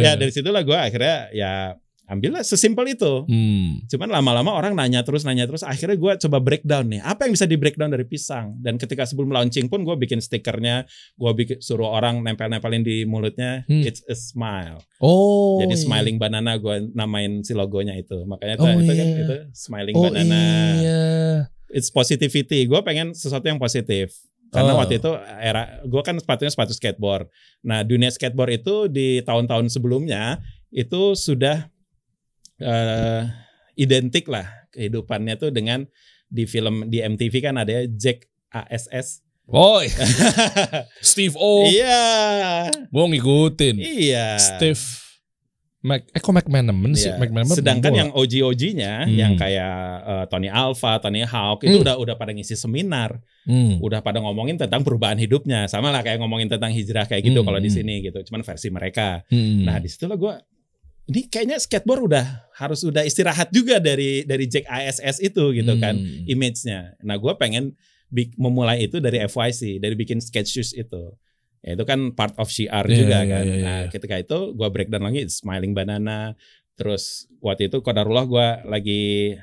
[SPEAKER 2] Ya dari situlah gue akhirnya ya ambillah sesimpel itu. Cuman lama-lama orang nanya terus. Akhirnya gue coba breakdown nih. Apa yang bisa di breakdown dari pisang? Dan ketika sebelum launching pun gue bikin stikernya. Gue suruh orang nempelin di mulutnya. It's a smile.
[SPEAKER 1] Oh.
[SPEAKER 2] Jadi smiling banana gue namain si logonya itu. Makanya kan itu smiling banana.
[SPEAKER 1] Iya.
[SPEAKER 2] It's positivity. Gue pengen sesuatu yang positif. Karena waktu itu gue kan sepatunya sepatu skateboard. Nah dunia skateboard itu di tahun-tahun sebelumnya itu sudah identik lah kehidupannya tuh dengan di film di MTV kan ada Jack ASS.
[SPEAKER 1] Oh, Steve O.
[SPEAKER 2] Iya.
[SPEAKER 1] Gue ngikutin.
[SPEAKER 2] Iya.
[SPEAKER 1] Steve. kok McManaman sih?
[SPEAKER 2] Iya.
[SPEAKER 1] McManaman
[SPEAKER 2] Sedangkan
[SPEAKER 1] bola.
[SPEAKER 2] yang OG-OG-nya yang kayak Tony Alva, Tony Hawk itu udah pada ngisi seminar. Udah pada ngomongin tentang perubahan hidupnya. Sama lah kayak ngomongin tentang hijrah kayak gitu kalau di sini gitu. Cuman versi mereka. Nah, di situlah gue ini kayaknya skateboard harus istirahat juga dari Jack ISS itu gitu kan image-nya. Nah, gue pengen memulai itu dari FYC, dari bikin skate shoes itu. Ya, itu kan part of CR juga kan. Nah, ketika itu gue breakdown lagi Smiling Banana. Terus waktu itu qadarullah gue lagi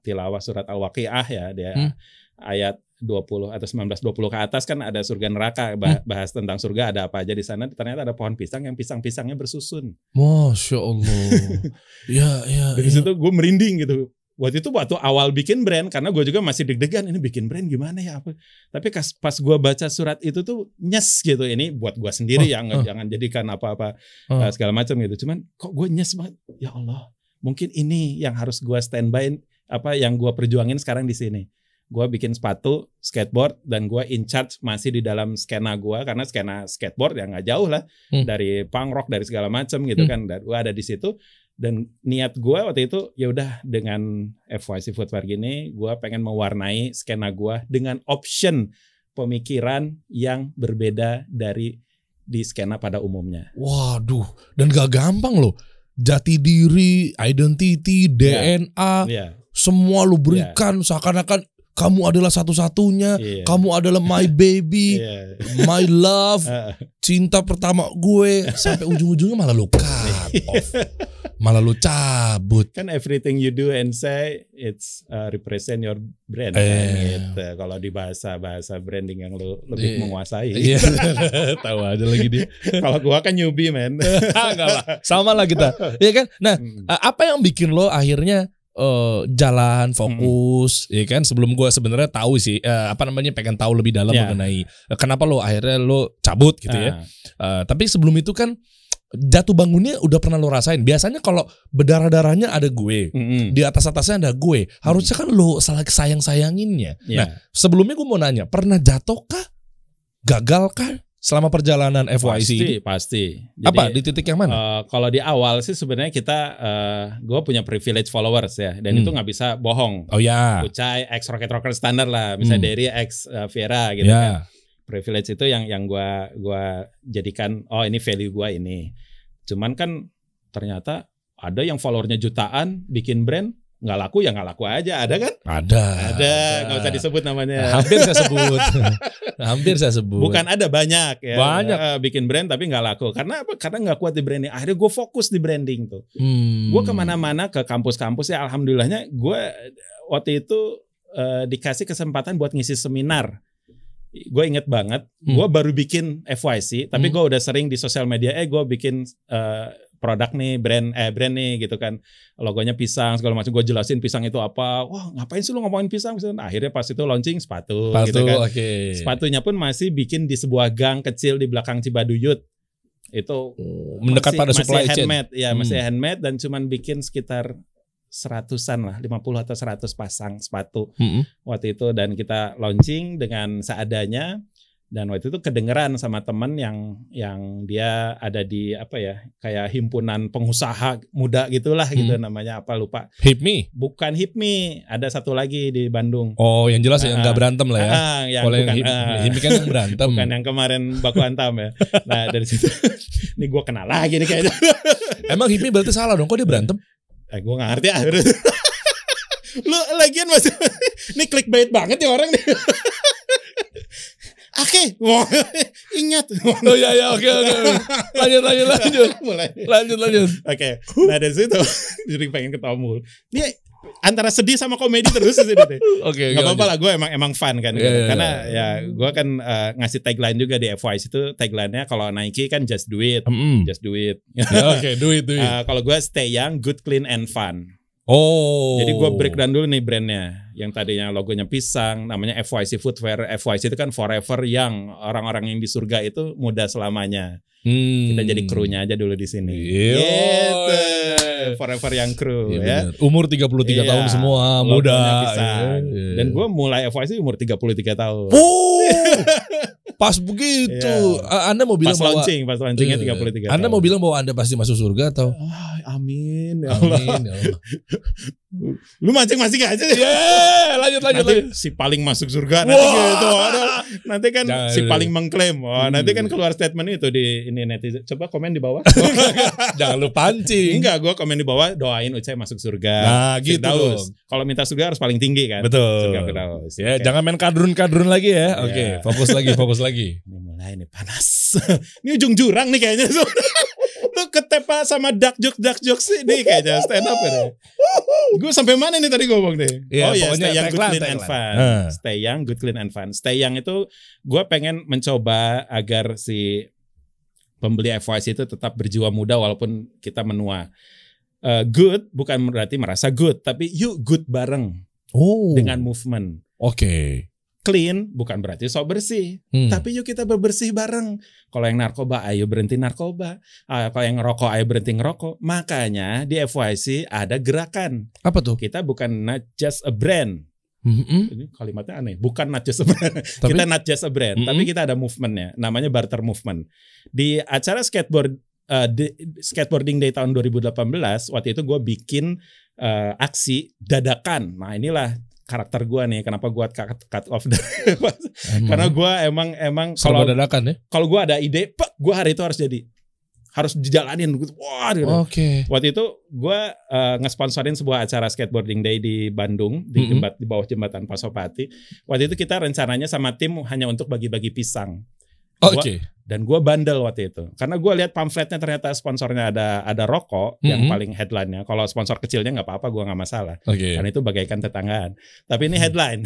[SPEAKER 2] tilawah surat Al-Waqiah ya, dia ayat 20 atau 19-20 ke atas kan ada surga neraka, bahas tentang surga ada apa aja di sana. Ternyata ada pohon pisang yang pisang-pisangnya bersusun.
[SPEAKER 1] Masya Allah. Ya.
[SPEAKER 2] Dari situ gue merinding gitu. Waktu awal bikin brand, karena gue juga masih deg-degan ini bikin brand gimana ya apa. Tapi pas gue baca surat itu tuh nyes gitu. Ini buat gue sendiri jangan jadikan apa-apa segala macam gitu. Cuman kok gue nyes banget. Ya Allah, mungkin ini yang harus gue standby, yang gue perjuangin sekarang di sini. Gue bikin sepatu skateboard dan gue in charge masih di dalam skena gue, karena skena skateboard yang nggak jauh lah dari punk rock, dari segala macam gitu kan. Dan gue ada di situ. Dan niat gue waktu itu ya udah dengan FYC Footwear gini, gue pengen mewarnai skena gue dengan option pemikiran yang berbeda dari di skena pada umumnya.
[SPEAKER 1] Waduh, dan gak gampang loh. Jati diri, identity, DNA, semua lu berikan seakan-akan kamu adalah satu-satunya, kamu adalah my baby, my love, cinta pertama gue, sampai ujung-ujungnya malah lu cut off, malah lu cabut.
[SPEAKER 2] Kan everything you do and say it's represent your brand. Gitu. Kalau di bahasa branding yang lu lebih menguasai.
[SPEAKER 1] Tahu aja lagi dia.
[SPEAKER 2] Kalau gua kan newbie man.
[SPEAKER 1] Enggak lah, sama lah kita, ya kan. Nah, apa yang bikin lo akhirnya jalan fokus, ya kan? Sebelum gue sebenarnya tahu sih, pengen tahu lebih dalam mengenai kenapa lo akhirnya lo cabut gitu ya. Tapi sebelum itu kan jatuh bangunnya udah pernah lo rasain. Biasanya kalau berdarah-darahnya ada gue, di atas-atasnya ada gue. Harusnya kan lo sayang-sayanginnya. Nah, sebelumnya gue mau nanya, pernah jatuh kah? Gagal kah? Selama perjalanan FYC
[SPEAKER 2] pasti. Jadi,
[SPEAKER 1] apa di titik yang mana?
[SPEAKER 2] Kalau di awal sih sebenarnya gue punya privilege followers ya, dan itu nggak bisa bohong.
[SPEAKER 1] Oh ya.
[SPEAKER 2] Ucai X Rocket Rocker standar lah, misalnya Derry X Viera gitu kan. Privilege itu yang gue jadikan ini value gue ini. Cuman kan ternyata ada yang followernya jutaan, bikin brand nggak laku aja, ada kan?
[SPEAKER 1] Ada,
[SPEAKER 2] nggak usah disebut namanya.
[SPEAKER 1] Hampir saya sebut.
[SPEAKER 2] Bukan ada, banyak ya.
[SPEAKER 1] Banyak
[SPEAKER 2] bikin brand tapi nggak laku. Karena apa? Karena nggak kuat di branding. Akhirnya gue fokus di branding tuh. Gue kemana-mana ke kampus-kampus ya. Alhamdulillahnya gue waktu itu dikasih kesempatan buat ngisi seminar. Gue inget banget. Gue baru bikin FYC, tapi gue udah sering di sosial media. Gue bikin produk nih, brand nih gitu kan, logonya pisang segala macam, gue jelasin pisang itu apa. Wah, ngapain sih lu ngomongin pisang? Akhirnya pas itu launching sepatu gitu kan. Sepatunya pun masih bikin di sebuah gang kecil di belakang Cibaduyut. Itu
[SPEAKER 1] mendekat pada supply chain.
[SPEAKER 2] Masih handmade dan cuman bikin sekitar 100-an lah, 50 atau 100 pasang sepatu waktu itu, dan kita launching dengan seadanya. Dan waktu itu kedengeran sama temen yang dia ada di kayak himpunan pengusaha muda gitulah gitu, namanya apa lupa.
[SPEAKER 1] HIPMI?
[SPEAKER 2] Bukan HIPMI, ada satu lagi di Bandung.
[SPEAKER 1] Oh, yang jelas yang nggak berantem lah ya.
[SPEAKER 2] Kalau
[SPEAKER 1] yang HIPMI kan yang berantem.
[SPEAKER 2] Bukan yang kemarin baku hantam ya. Nah dari situ, ini gue kenal lagi nih kayaknya.
[SPEAKER 1] Emang HIPMI berarti salah dong, kok dia berantem?
[SPEAKER 2] Gue nggak ngerti ah. Lu lagian masih ini clickbait banget ya orang nih. Oke, ingat.
[SPEAKER 1] Oh ya, oke. Lanjut.
[SPEAKER 2] Oke. Nah dari situ jadi pengen ketawa mulu. Dia antara sedih sama komedi terus sih deh.
[SPEAKER 1] Oke.
[SPEAKER 2] Gak apa-apa lah, gue emang fun kan. Karena ya gue kan ngasih tagline juga di FYC itu, tagline-nya kalau Nike kan just do it, just do it.
[SPEAKER 1] Oke, do it.
[SPEAKER 2] Kalau gue stay young, good, clean, and fun.
[SPEAKER 1] Oh.
[SPEAKER 2] Jadi gue breakdown dulu nih brandnya. Yang tadinya logonya pisang, namanya FYC Footwear. FYC itu kan forever young. Orang-orang yang di surga itu muda selamanya. Kita jadi krunya aja dulu di sini. Gitu. Forever young crew ya.
[SPEAKER 1] Umur 33 tahun semua, muda.
[SPEAKER 2] Dan gue mulai FYC umur 33 tahun.
[SPEAKER 1] Pas begitu.
[SPEAKER 2] Iya.
[SPEAKER 1] Anda mau bilang
[SPEAKER 2] Pas launchingnya 33
[SPEAKER 1] Anda
[SPEAKER 2] tahun.
[SPEAKER 1] mau bilang bahwa Anda pasti masuk surga atau?
[SPEAKER 2] Amin ya Allah.
[SPEAKER 1] Amin ya Allah.
[SPEAKER 2] Lu mancing-mancing aja.
[SPEAKER 1] Lanjut.
[SPEAKER 2] Nanti si paling masuk surga nanti gitu. Nanti kan
[SPEAKER 1] Jangan,
[SPEAKER 2] si paling mengklaim. Nanti kan keluar statement itu di ini netizen. Coba komen di bawah.
[SPEAKER 1] Jangan lu pancing.
[SPEAKER 2] Enggak, gue komen di bawah doain Ucai masuk surga.
[SPEAKER 1] Nah, gitu
[SPEAKER 2] Firdaus.
[SPEAKER 1] dong.
[SPEAKER 2] Kalau minta surga harus paling tinggi kan.
[SPEAKER 1] Betul.
[SPEAKER 2] Surga Firdaus.
[SPEAKER 1] Ya,
[SPEAKER 2] Oke.
[SPEAKER 1] jangan main kadrun-kadrun lagi ya. Oke,
[SPEAKER 2] Iya.
[SPEAKER 1] fokus lagi.
[SPEAKER 2] Ini mulai nih panas. Ini ujung jurang nih kayaknya. Lu ketepa sama dark jokes ini kayaknya stand up ya. Gue sampai mana nih tadi ngomong nih?
[SPEAKER 1] Iya,
[SPEAKER 2] Oh iya,
[SPEAKER 1] pokoknya
[SPEAKER 2] stay young, good,
[SPEAKER 1] tagline,
[SPEAKER 2] clean, and
[SPEAKER 1] tagline.
[SPEAKER 2] fun. Stay young, good, clean, and fun. Stay young itu gue pengen mencoba agar si pembeli FYC itu tetap berjiwa muda walaupun kita menua. Good bukan berarti merasa good, tapi yuk good bareng
[SPEAKER 1] Oh.
[SPEAKER 2] dengan movement.
[SPEAKER 1] Oke.
[SPEAKER 2] Clean bukan berarti sok bersih, tapi yuk kita bersih bareng. Kalau yang narkoba, ayo berhenti narkoba. Kalau yang ngerokok, ayo berhenti ngerokok. Makanya di FYC ada gerakan.
[SPEAKER 1] Apa tuh?
[SPEAKER 2] Kita bukan not just a brand.
[SPEAKER 1] Mm-mm.
[SPEAKER 2] Ini kalimatnya aneh. Bukan not just a brand.
[SPEAKER 1] Tapi-
[SPEAKER 2] Kita not just a brand,
[SPEAKER 1] Mm-mm.
[SPEAKER 2] tapi kita ada movementnya. Namanya barter movement. Di acara skateboarding day tahun 2018, waktu itu gue bikin aksi dadakan. Nah inilah karakter gue nih. Kenapa gue cut off dari karena gue emang
[SPEAKER 1] serba
[SPEAKER 2] kalau
[SPEAKER 1] dadakan ya.
[SPEAKER 2] kalau gue ada ide, gue hari itu harus dijalanin. Wah, gitu.
[SPEAKER 1] Oke.
[SPEAKER 2] Waktu itu gue ngesponsorin sebuah acara skateboarding day di Bandung di di bawah jembatan Pasopati. Waktu itu kita rencananya sama tim hanya untuk bagi-bagi pisang.
[SPEAKER 1] Oke.
[SPEAKER 2] Dan gue bandel waktu itu karena gue lihat pamfletnya ternyata sponsornya ada rokok yang paling headline-nya. Kalau sponsor kecilnya nggak apa-apa, gue nggak masalah.
[SPEAKER 1] Oke.
[SPEAKER 2] Karena itu bagaikan tetanggaan. Tapi ini headline.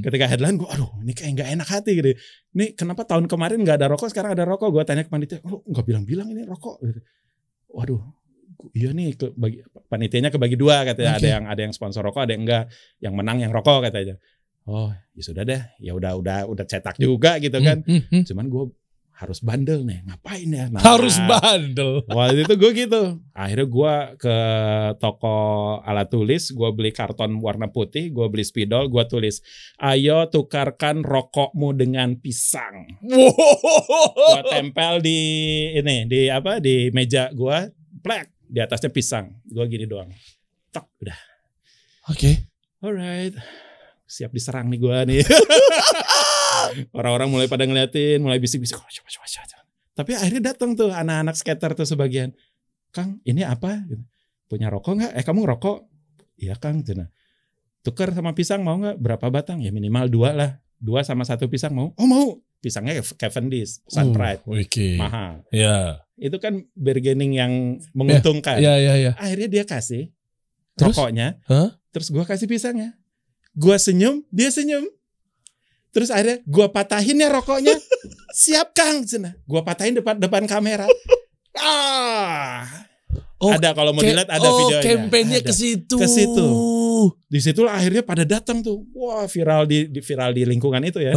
[SPEAKER 2] Ketika headline gue, aduh ini kayak nggak enak hati gitu. Ini kenapa tahun kemarin nggak ada rokok, sekarang ada rokok? Gue tanya ke panitia, lu nggak bilang-bilang ini rokok? Waduh, iya nih panitianya kebagi dua katanya.
[SPEAKER 1] Okay.
[SPEAKER 2] Ada yang sponsor rokok, ada yang enggak. Yang menang yang rokok katanya. Oh ya sudah deh, ya udah cetak juga gitu kan. Cuman gue harus bandel nih, ngapain ya? Nah,
[SPEAKER 1] Harus bandel.
[SPEAKER 2] waktu itu gue gitu. Akhirnya gue ke toko alat tulis, gue beli karton warna putih, gue beli spidol, gue tulis, ayo tukarkan rokokmu dengan pisang. Gue tempel di meja gue, plek, di atasnya pisang. Gue gini doang. Tok, udah.
[SPEAKER 1] Oke.
[SPEAKER 2] Alright, siap diserang nih gue nih. Orang-orang mulai pada ngeliatin, mulai bisik-bisik. Tapi akhirnya datang tuh anak-anak skater tuh sebagian. Kang, ini apa? Punya rokok nggak? Kamu ngerokok? Iya Kang. Tukar sama pisang mau nggak? Berapa batang? Ya minimal 2 lah. 2 sama 1 pisang mau? Oh mau. Pisangnya Cavendish, Sun Pride, mahal.
[SPEAKER 1] Ya.
[SPEAKER 2] Itu kan bargaining yang menguntungkan.
[SPEAKER 1] Iya.
[SPEAKER 2] Akhirnya dia kasih
[SPEAKER 1] Terus?
[SPEAKER 2] rokoknya.
[SPEAKER 1] Hah?
[SPEAKER 2] Terus gue kasih pisangnya. Gue senyum, dia senyum. Terus akhirnya gue patahin ya rokoknya. Siap Kang, gue patahin depan kamera. Ada kalau mau dilihat ada videonya.
[SPEAKER 1] Oh, kampanye ke situ.
[SPEAKER 2] Ke situ. Di situlah akhirnya pada datang tuh. Wah, viral di lingkungan itu ya.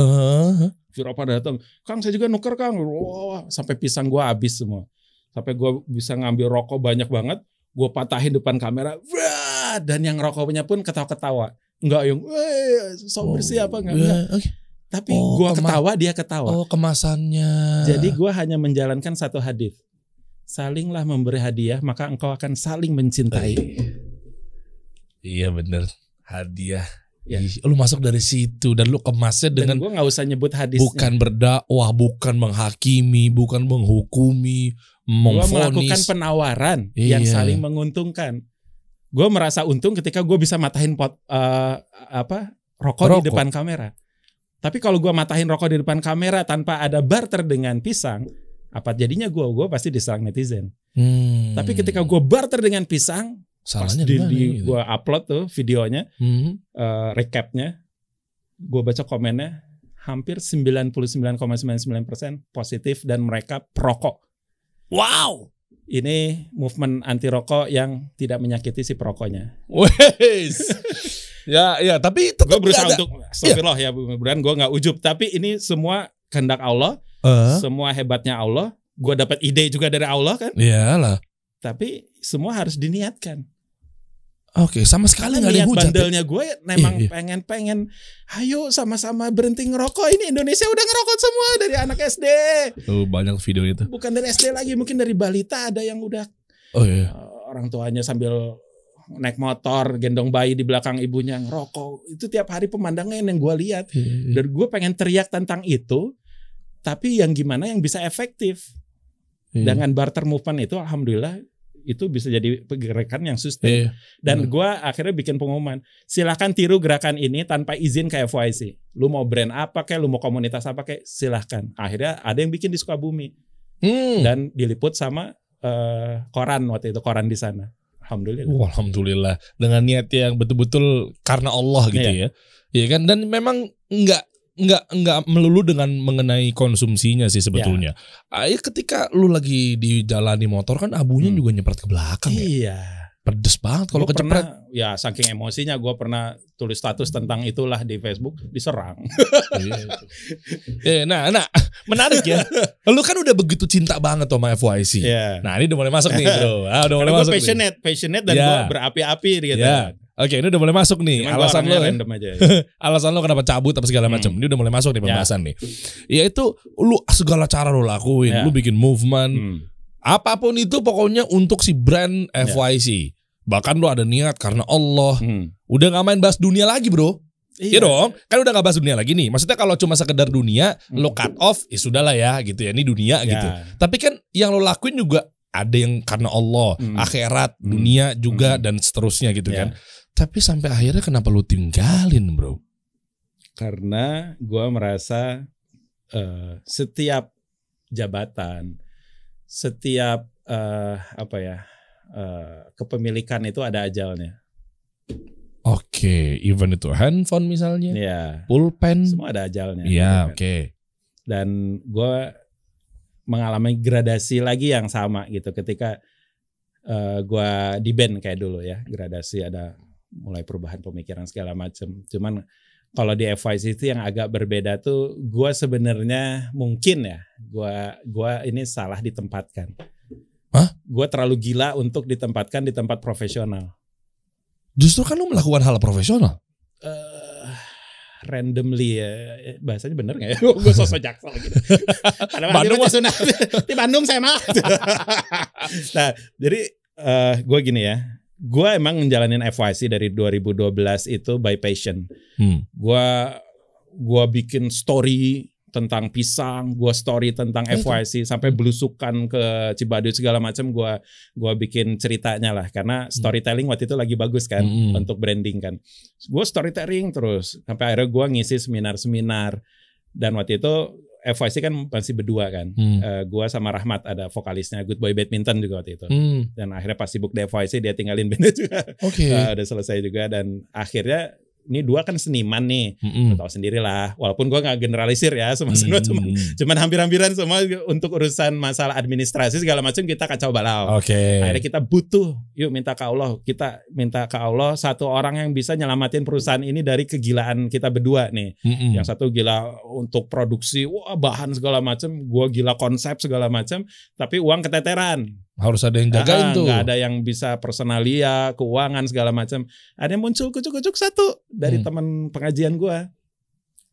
[SPEAKER 2] Viral pada datang. Kang, saya juga nuker Kang. Wah, sampai pisang gue habis semua. Sampai gue bisa ngambil rokok banyak banget. Gue patahin depan kamera. Wah, dan yang rokoknya pun ketawa-ketawa. Enggak yang sok bersih apa enggak.
[SPEAKER 1] Okay.
[SPEAKER 2] Tapi gue ketawa, dia ketawa.
[SPEAKER 1] Oh, kemasannya.
[SPEAKER 2] Jadi gue hanya menjalankan satu hadis. Salinglah memberi hadiah, maka engkau akan saling mencintai.
[SPEAKER 1] Iya bener. Hadiah.
[SPEAKER 2] Ya.
[SPEAKER 1] Lu masuk dari situ dan lu kemasnya dengan
[SPEAKER 2] gue nggak usah nyebut hadisnya.
[SPEAKER 1] bukan berdakwah, bukan menghakimi, bukan menghukumi,
[SPEAKER 2] Gue melakukan
[SPEAKER 1] memvonis.
[SPEAKER 2] penawaran yang
[SPEAKER 1] Iya.
[SPEAKER 2] saling menguntungkan. Gue merasa untung ketika gue bisa matahin rokok di depan kamera. Tapi kalau gue matahin rokok di depan kamera tanpa ada barter dengan pisang, apa jadinya gue pasti diserang netizen. Tapi ketika gue barter dengan pisang,
[SPEAKER 1] salahnya
[SPEAKER 2] pas
[SPEAKER 1] di mana gitu?
[SPEAKER 2] gue upload tuh videonya, recapnya, gue baca komennya, hampir 99,99% positif dan mereka perokok.
[SPEAKER 1] Wow.
[SPEAKER 2] Ini movement anti rokok yang tidak menyakiti si perokoknya.
[SPEAKER 1] Wes. ya, tapi tetap
[SPEAKER 2] Gue berusaha
[SPEAKER 1] ada.
[SPEAKER 2] untuk astagfirullah ya, mudah-mudahan gue nggak ujub. Tapi ini semua kehendak Allah, semua hebatnya Allah. Gue dapat ide juga dari Allah kan.
[SPEAKER 1] Iyalah.
[SPEAKER 2] Tapi semua harus diniatkan.
[SPEAKER 1] Oke, sama sekali nggak ada
[SPEAKER 2] Niat
[SPEAKER 1] yang hujat.
[SPEAKER 2] bandelnya gue memang
[SPEAKER 1] Iya.
[SPEAKER 2] pengen ayo sama-sama berhenti ngerokok. Ini Indonesia udah ngerokok semua dari anak SD.
[SPEAKER 1] Banyak video itu.
[SPEAKER 2] Bukan dari SD lagi, mungkin dari balita ada yang udah
[SPEAKER 1] Oh iya.
[SPEAKER 2] orang tuanya sambil naik motor gendong bayi di belakang ibunya ngerokok. Itu tiap hari pemandangan yang gue lihat. Dan gue pengen teriak tentang itu, tapi yang gimana yang bisa efektif. Dengan barter movement itu alhamdulillah itu bisa jadi gerakan yang sustain. Dan gue akhirnya bikin pengumuman, silahkan tiru gerakan ini tanpa izin ke FYC. Lu mau brand apa kayak, lu mau komunitas apa kayak, silahkan. Akhirnya ada yang bikin di Sukabumi dan diliput sama koran waktu itu, koran di sana. Alhamdulillah.
[SPEAKER 1] Alhamdulillah, dengan niat yang betul-betul karena Allah gitu ya. Iya kan, dan memang nggak melulu dengan mengenai konsumsinya sih sebetulnya. Ketika lu lagi di jalan di motor kan abunya juga nyepret ke belakang ya.
[SPEAKER 2] Iya.
[SPEAKER 1] Pedes banget kalau kecepret.
[SPEAKER 2] Ya saking emosinya gue pernah tulis status tentang itulah di Facebook, diserang.
[SPEAKER 1] Nah, menarik ya. Lu kan udah begitu cinta banget sama FYC. Nah, ini udah mulai masuk nih, bro. Udah mulai masuk.
[SPEAKER 2] Passionate dan gue berapi-api gitu.
[SPEAKER 1] Oke, ini udah mulai masuk nih.
[SPEAKER 2] Cuman
[SPEAKER 1] alasan lo
[SPEAKER 2] random aja.
[SPEAKER 1] Alasan lo kenapa cabut apa segala macam. Ini udah mulai masuk nih pembahasan nih. Yaitu lu segala cara lo lakuin, lu bikin movement. Apapun itu pokoknya untuk si brand FYC. Bahkan lu ada niat karena Allah. Udah gak main bahas dunia lagi, bro. Iya dong, kan udah gak bahas dunia lagi nih. Maksudnya kalau cuma sekedar dunia, lo cut off, ya sudahlah ya gitu ya. Ini dunia gitu. Tapi kan yang lo lakuin juga ada yang karena Allah, akhirat, dunia juga dan seterusnya gitu kan. Tapi sampai akhirnya kenapa lu tinggalin, bro?
[SPEAKER 2] Karena gue merasa setiap jabatan, setiap kepemilikan itu ada ajalnya.
[SPEAKER 1] Oke, even itu handphone misalnya, pulpen,
[SPEAKER 2] semua ada ajalnya.
[SPEAKER 1] Iya,
[SPEAKER 2] gitu kan. Dan gue mengalami gradasi lagi yang sama gitu. Ketika gue di band kayak dulu ya, gradasi ada mulai perubahan pemikiran segala macam. Cuman kalau di FYC itu yang agak berbeda tuh, gue sebenarnya mungkin ya, gue ini salah ditempatkan. Gue terlalu gila untuk ditempatkan di tempat profesional.
[SPEAKER 1] Justru kan lu melakukan hal profesional.
[SPEAKER 2] Randomly ya, bahasanya bener nggak ya? Gue sosok jaksel gitu. Bandung di Bandung saya mah. Nah, jadi gue gini ya, gue emang ngejalanin FYC dari 2012 itu by passion. Gue bikin story tentang pisang, gue story tentang FYC sampai belusukan ke Cibaduyut segala macam, gue bikin ceritanya lah, karena storytelling waktu itu lagi bagus kan untuk branding kan. Gue storytelling terus sampai akhirnya gue ngisi seminar-seminar, dan waktu itu FYC kan masih berdua kan. Gue sama Rahmat ada vokalisnya Good Boy Badminton juga waktu itu. Dan akhirnya pas sibuk di FYC dia tinggalin bandnya juga. Udah selesai juga, dan akhirnya ini dua kan seniman nih, tahu sendiri lah. Walaupun gue nggak generalisir ya, semua cuman hampir-hampiran semua untuk urusan masalah administrasi segala macam kita kacau balau. Akhirnya kita butuh, yuk minta ke Allah, kita minta ke Allah satu orang yang bisa nyelamatin perusahaan ini dari kegilaan kita berdua nih. Yang satu gila untuk produksi, wah bahan segala macam, gue gila konsep segala macam, tapi uang keteteran.
[SPEAKER 1] Harus ada yang jagain tuh.
[SPEAKER 2] Nggak ada yang bisa personalia, keuangan segala macam. Ada yang muncul kucuk-kucuk satu dari teman pengajian gue.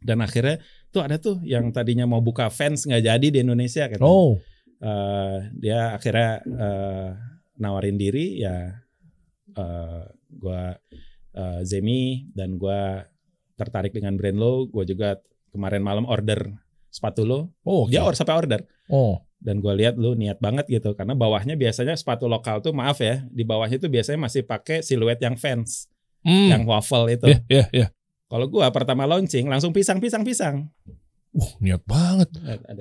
[SPEAKER 2] Dan akhirnya tuh ada tuh yang tadinya mau buka fans nggak jadi di Indonesia kan. Dia akhirnya nawarin diri ya. Gue Zemi dan gue tertarik dengan brand lo. Gue juga kemarin malam order sepatu lo. Dia sampai order. Dan gue lihat lu niat banget gitu, karena bawahnya biasanya sepatu lokal tuh, maaf ya, di bawahnya tuh biasanya masih pakai siluet yang Vans, yang waffle itu. Kalau gue pertama launching langsung pisang.
[SPEAKER 1] Niat banget.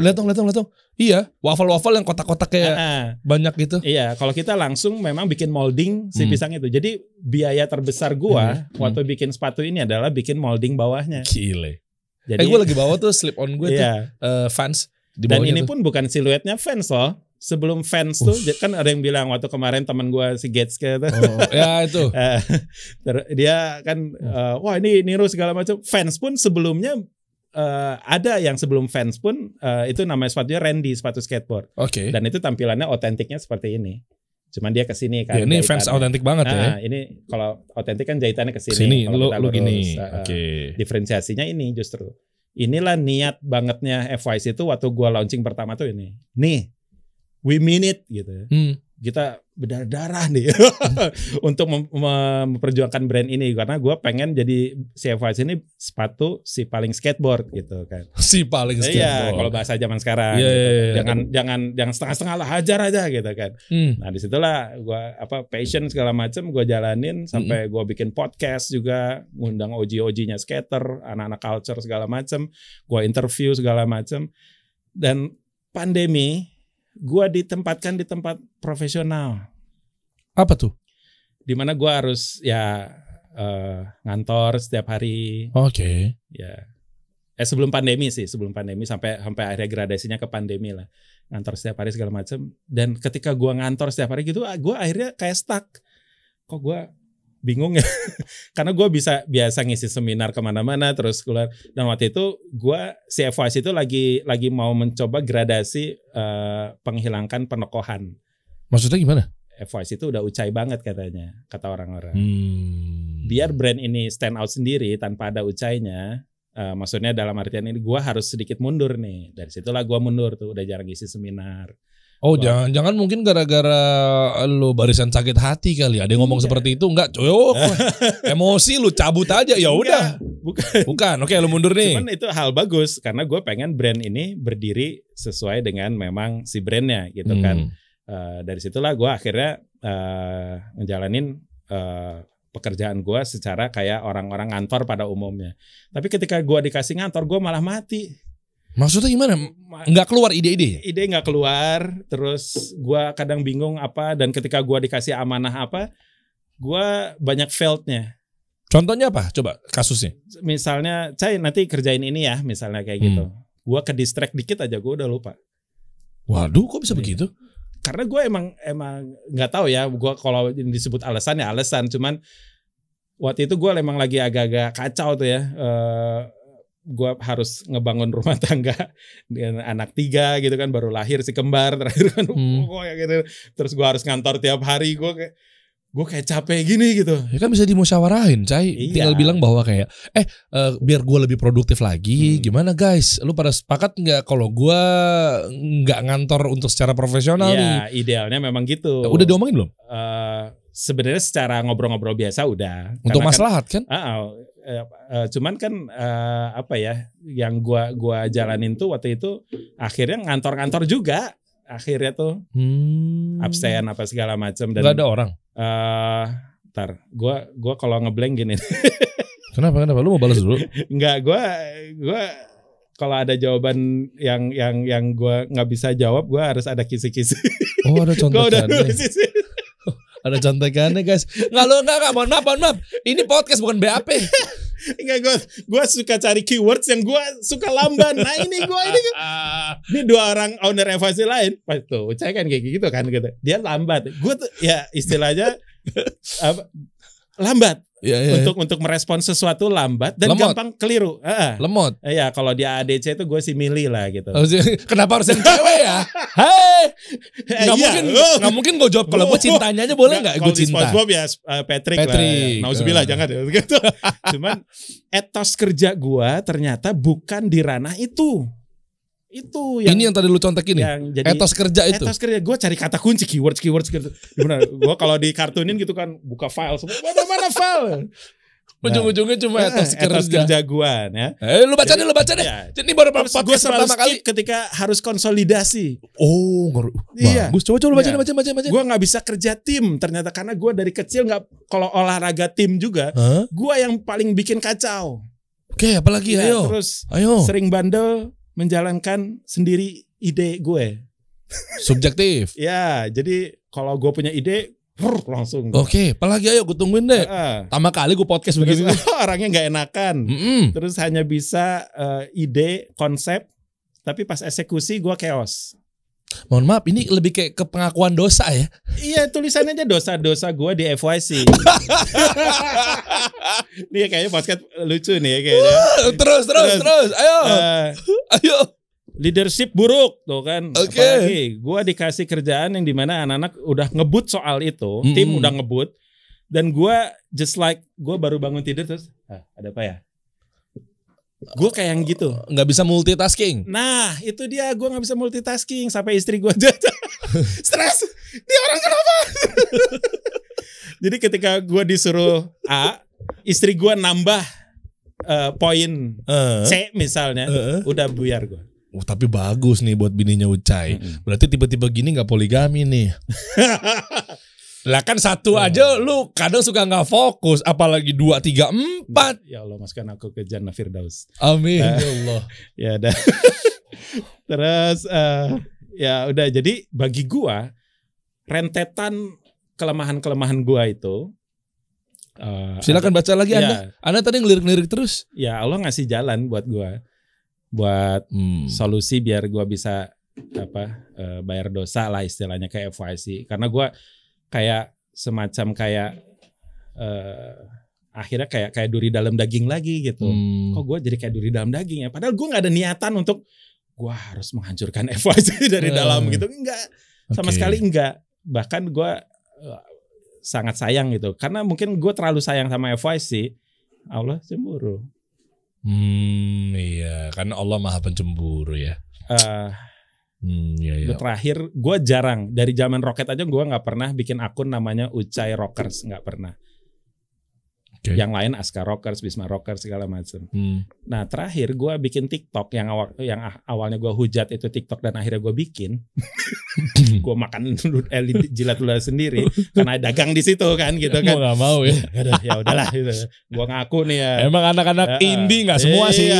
[SPEAKER 1] Lihat dong. Iya, waffle yang kotak-kotak kayak banyak gitu.
[SPEAKER 2] Iya, kalau kita langsung memang bikin molding si pisang itu. Jadi biaya terbesar gue waktu bikin sepatu ini adalah bikin molding bawahnya.
[SPEAKER 1] Gile. Jadi gue lagi bawa tuh slip on gue tuh Vans.
[SPEAKER 2] Dan ini pun bukan siluetnya Vans loh. Sebelum Vans tuh kan ada yang bilang waktu kemarin teman gue si Gates gitu.
[SPEAKER 1] Ya itu.
[SPEAKER 2] Dia kan wah ini niru segala macam. Vans pun sebelumnya ada yang sebelum Vans pun itu namanya sepatunya Randy, sepatu skateboard. Dan itu tampilannya otentiknya seperti ini. Cuman dia kesini kan.
[SPEAKER 1] Ya, ini fans autentik banget ya.
[SPEAKER 2] Ini kalau autentik kan jahitannya kesini.
[SPEAKER 1] Sini,
[SPEAKER 2] lu
[SPEAKER 1] gini. Oke.
[SPEAKER 2] Diferensiasinya ini justru. Inilah niat bangetnya FYC itu waktu gua launching pertama tuh ini. Nih, we mean it gitu. Kita berdarah nih untuk memperjuangkan brand ini karena gue pengen jadi CFYC ini sepatu si paling skateboard gitu kan.
[SPEAKER 1] Si paling skateboard.
[SPEAKER 2] Iya, kalau bahasa zaman sekarang. Gitu. Jangan setengah-setengah lah, hajar aja gitu kan. Nah disitulah gue passion segala macam gue jalanin sampai gue bikin podcast juga, ngundang OG-OG-nya skater, anak-anak culture segala macam, gue interview segala macam. Dan pandemi gue ditempatkan di tempat profesional.
[SPEAKER 1] Apa tuh?
[SPEAKER 2] Dimana gue harus ngantor setiap hari.
[SPEAKER 1] Oke.
[SPEAKER 2] Ya. Sebelum pandemi sampai akhirnya gradasinya ke pandemi lah. Ngantor setiap hari segala macam. Dan ketika gue ngantor setiap hari gitu, gue akhirnya kayak stuck. Kok gue bingung ya? Karena gue biasa ngisi seminar kemana-mana terus keluar. Dan waktu itu gue CFYC itu lagi mau mencoba gradasi penghilangkan penokohan.
[SPEAKER 1] Maksudnya gimana?
[SPEAKER 2] FYC itu udah ucai banget katanya, kata orang-orang. Biar brand ini stand out sendiri tanpa ada ucainya, maksudnya dalam artian ini gue harus sedikit mundur nih. Dari situlah gue mundur tuh, udah jarang ngisi seminar.
[SPEAKER 1] Oh, jangan mungkin gara-gara lo barisan sakit hati kali. Ada yang ngomong seperti itu enggak? Emosi lu cabut aja ya udah. Bukan. Oke, lu mundur nih.
[SPEAKER 2] Cuman itu hal bagus karena gue pengen brand ini berdiri sesuai dengan memang si brandnya gitu kan. Dari situlah gue akhirnya ngejalanin pekerjaan gue secara kayak orang-orang ngantor pada umumnya. Tapi ketika gue dikasih ngantor, gue malah mati.
[SPEAKER 1] Maksudnya gimana? Nggak keluar ide-ide?
[SPEAKER 2] Ide nggak keluar, terus gue kadang bingung apa, dan ketika gue dikasih amanah apa, gue banyak failednya.
[SPEAKER 1] Contohnya apa? Coba kasusnya.
[SPEAKER 2] Misalnya, Cai nanti kerjain ini ya, misalnya kayak gitu. Gue ke distract dikit aja, gue udah lupa.
[SPEAKER 1] Waduh, kok bisa begitu?
[SPEAKER 2] Karena gue emang nggak tahu ya, gue kalau disebut alasan ya alasan, cuman waktu itu gue emang lagi agak-agak kacau tuh ya. Gue harus ngebangun rumah tangga dengan anak 3 gitu kan, baru lahir si kembar terakhir kan, gitu. Terus gue harus ngantor tiap hari, gue kayak capek gini gitu.
[SPEAKER 1] Ya kan bisa dimusyawarahin, Cai. Tinggal bilang bahwa kayak biar gue lebih produktif lagi, gimana guys? Lu pada sepakat nggak kalau gue nggak ngantor untuk secara profesional nih?
[SPEAKER 2] Idealnya memang gitu.
[SPEAKER 1] Udah diomongin belum?
[SPEAKER 2] Sebenarnya secara ngobrol-ngobrol biasa udah.
[SPEAKER 1] Untuk maslahat kan?
[SPEAKER 2] Cuman kan yang gua jalanin tuh waktu itu akhirnya ngantor-ngantor juga akhirnya tuh absen apa segala macam. Dan
[SPEAKER 1] nggak ada orang.
[SPEAKER 2] Ntar gua kalau ngeblank gini.
[SPEAKER 1] Kenapa lu mau balas dulu?
[SPEAKER 2] Enggak, gua kalau ada jawaban yang gua nggak bisa jawab, gua harus ada kisi-kisi.
[SPEAKER 1] Oh, ada contohnya.
[SPEAKER 2] Ada
[SPEAKER 1] contekannya guys. Enggak, mohon maaf. Ini podcast bukan BAP.
[SPEAKER 2] Enggak, gue suka cari keywords yang gue suka lamban. Nah ini ini 2 orang owner FYC lain. Pas tuh, saya kan kayak gitu kan gitu. Dia lambat. Gue tuh ya istilahnya lambat. Untuk merespons sesuatu lambat dan gampang keliru.
[SPEAKER 1] Lemot.
[SPEAKER 2] Ya kalau di ADC itu gue si milih lah gitu.
[SPEAKER 1] Kenapa harus yang cewek ya? Hei, nggak mungkin gue jawab kalau gue cintanya aja boleh nggak? Gue cinta.
[SPEAKER 2] Kalau di SpongeBob ya Patrick lah. Nauzubillah jangan ya. Cuman etos kerja gue ternyata bukan di ranah itu. Itu
[SPEAKER 1] ini yang tadi lu contekin nih. Etos kerja itu.
[SPEAKER 2] Etos kerja gue cari kata kunci keywords gitu. Gimana? Gue kalau di kartunin gitu kan buka file semua. Mana file?
[SPEAKER 1] Ujung-ujungnya cuma etos kerja
[SPEAKER 2] gue ya.
[SPEAKER 1] Lu baca deh.
[SPEAKER 2] Ya.
[SPEAKER 1] Ini baru podcast
[SPEAKER 2] gue selalu
[SPEAKER 1] pertama kali
[SPEAKER 2] ketika harus konsolidasi.
[SPEAKER 1] Oh, bagus. Coba baca.
[SPEAKER 2] Gue nggak bisa kerja tim ternyata karena gue dari kecil nggak, kalau olahraga tim juga, gue yang paling bikin kacau.
[SPEAKER 1] Oke, apalagi ayo.
[SPEAKER 2] Terus sering bandel menjalankan sendiri ide gue.
[SPEAKER 1] Subjektif.
[SPEAKER 2] Ya, jadi kalau gue punya ide langsung.
[SPEAKER 1] Oke, apalagi ayo gue tungguin deh. Pertama kali gue podcast begini.
[SPEAKER 2] Orangnya nggak enakan. Terus hanya bisa ide, konsep, tapi pas eksekusi gue chaos.
[SPEAKER 1] Mohon maaf, ini lebih kayak ke pengakuan dosa ya?
[SPEAKER 2] Iya, tulisannya aja dosa-dosa gue di FYC. Nih kayaknya podcast lucu nih ya kayaknya.
[SPEAKER 1] Terus. Ayo.
[SPEAKER 2] leadership buruk tuh kan.
[SPEAKER 1] Oke.
[SPEAKER 2] Apalagi gue dikasih kerjaan yang dimana anak-anak udah ngebut soal itu, tim udah ngebut, dan gue just like gue baru bangun tidur terus, ada apa ya? Gue kayak yang gitu.
[SPEAKER 1] Nggak bisa multitasking.
[SPEAKER 2] Nah itu dia, gue nggak bisa multitasking sampai istri gue aja stres. Dia orang kenapa? Jadi ketika gue disuruh A, istri gue nambah poin C misalnya, udah buyar gue.
[SPEAKER 1] Tapi bagus nih buat bininya Ucai. Berarti tiba-tiba gini nggak poligami nih. Lah kan satu aja lu kadang suka nggak fokus, apalagi 2, 3, 4.
[SPEAKER 2] Ya Allah, masukkan aku ke Jannah Firdaus.
[SPEAKER 1] Amin ya Allah.
[SPEAKER 2] Ya udah. Terus ya udah, jadi bagi gua rentetan kelemahan-kelemahan gua itu
[SPEAKER 1] silakan baca lagi Anda. Anda tadi ngelirik-ngelirik terus.
[SPEAKER 2] Ya Allah ngasih jalan buat gua. Buat solusi biar gua bisa bayar dosa lah istilahnya kayak FYC. Karena gua kayak semacam kayak akhirnya kayak duri dalam daging lagi gitu. Kok gue jadi kayak duri dalam daging ya? Padahal gue nggak ada niatan untuk gue harus menghancurkan FYC dari dalam gitu. Enggak, sama sekali enggak. Bahkan gue sangat sayang gitu. Karena mungkin gue terlalu sayang sama FYC, Allah cemburu.
[SPEAKER 1] Iya, kan Allah Maha Pencemburu ya. Iya.
[SPEAKER 2] Terakhir gue jarang, dari zaman Rocket aja gue nggak pernah bikin akun namanya Ucai Rockers, nggak pernah. Okay. Yang lain Aska Rockers, Bisma Rockers segala macam. Nah terakhir gue bikin TikTok yang awalnya gue hujat itu TikTok dan akhirnya gue bikin, gue makan jilat ludah sendiri karena dagang di situ kan gitu kan.
[SPEAKER 1] Gue nggak mau ya.
[SPEAKER 2] Ya udahlah gitu. Gue ngaku nih ya.
[SPEAKER 1] Emang anak-anak indie nggak semua sih.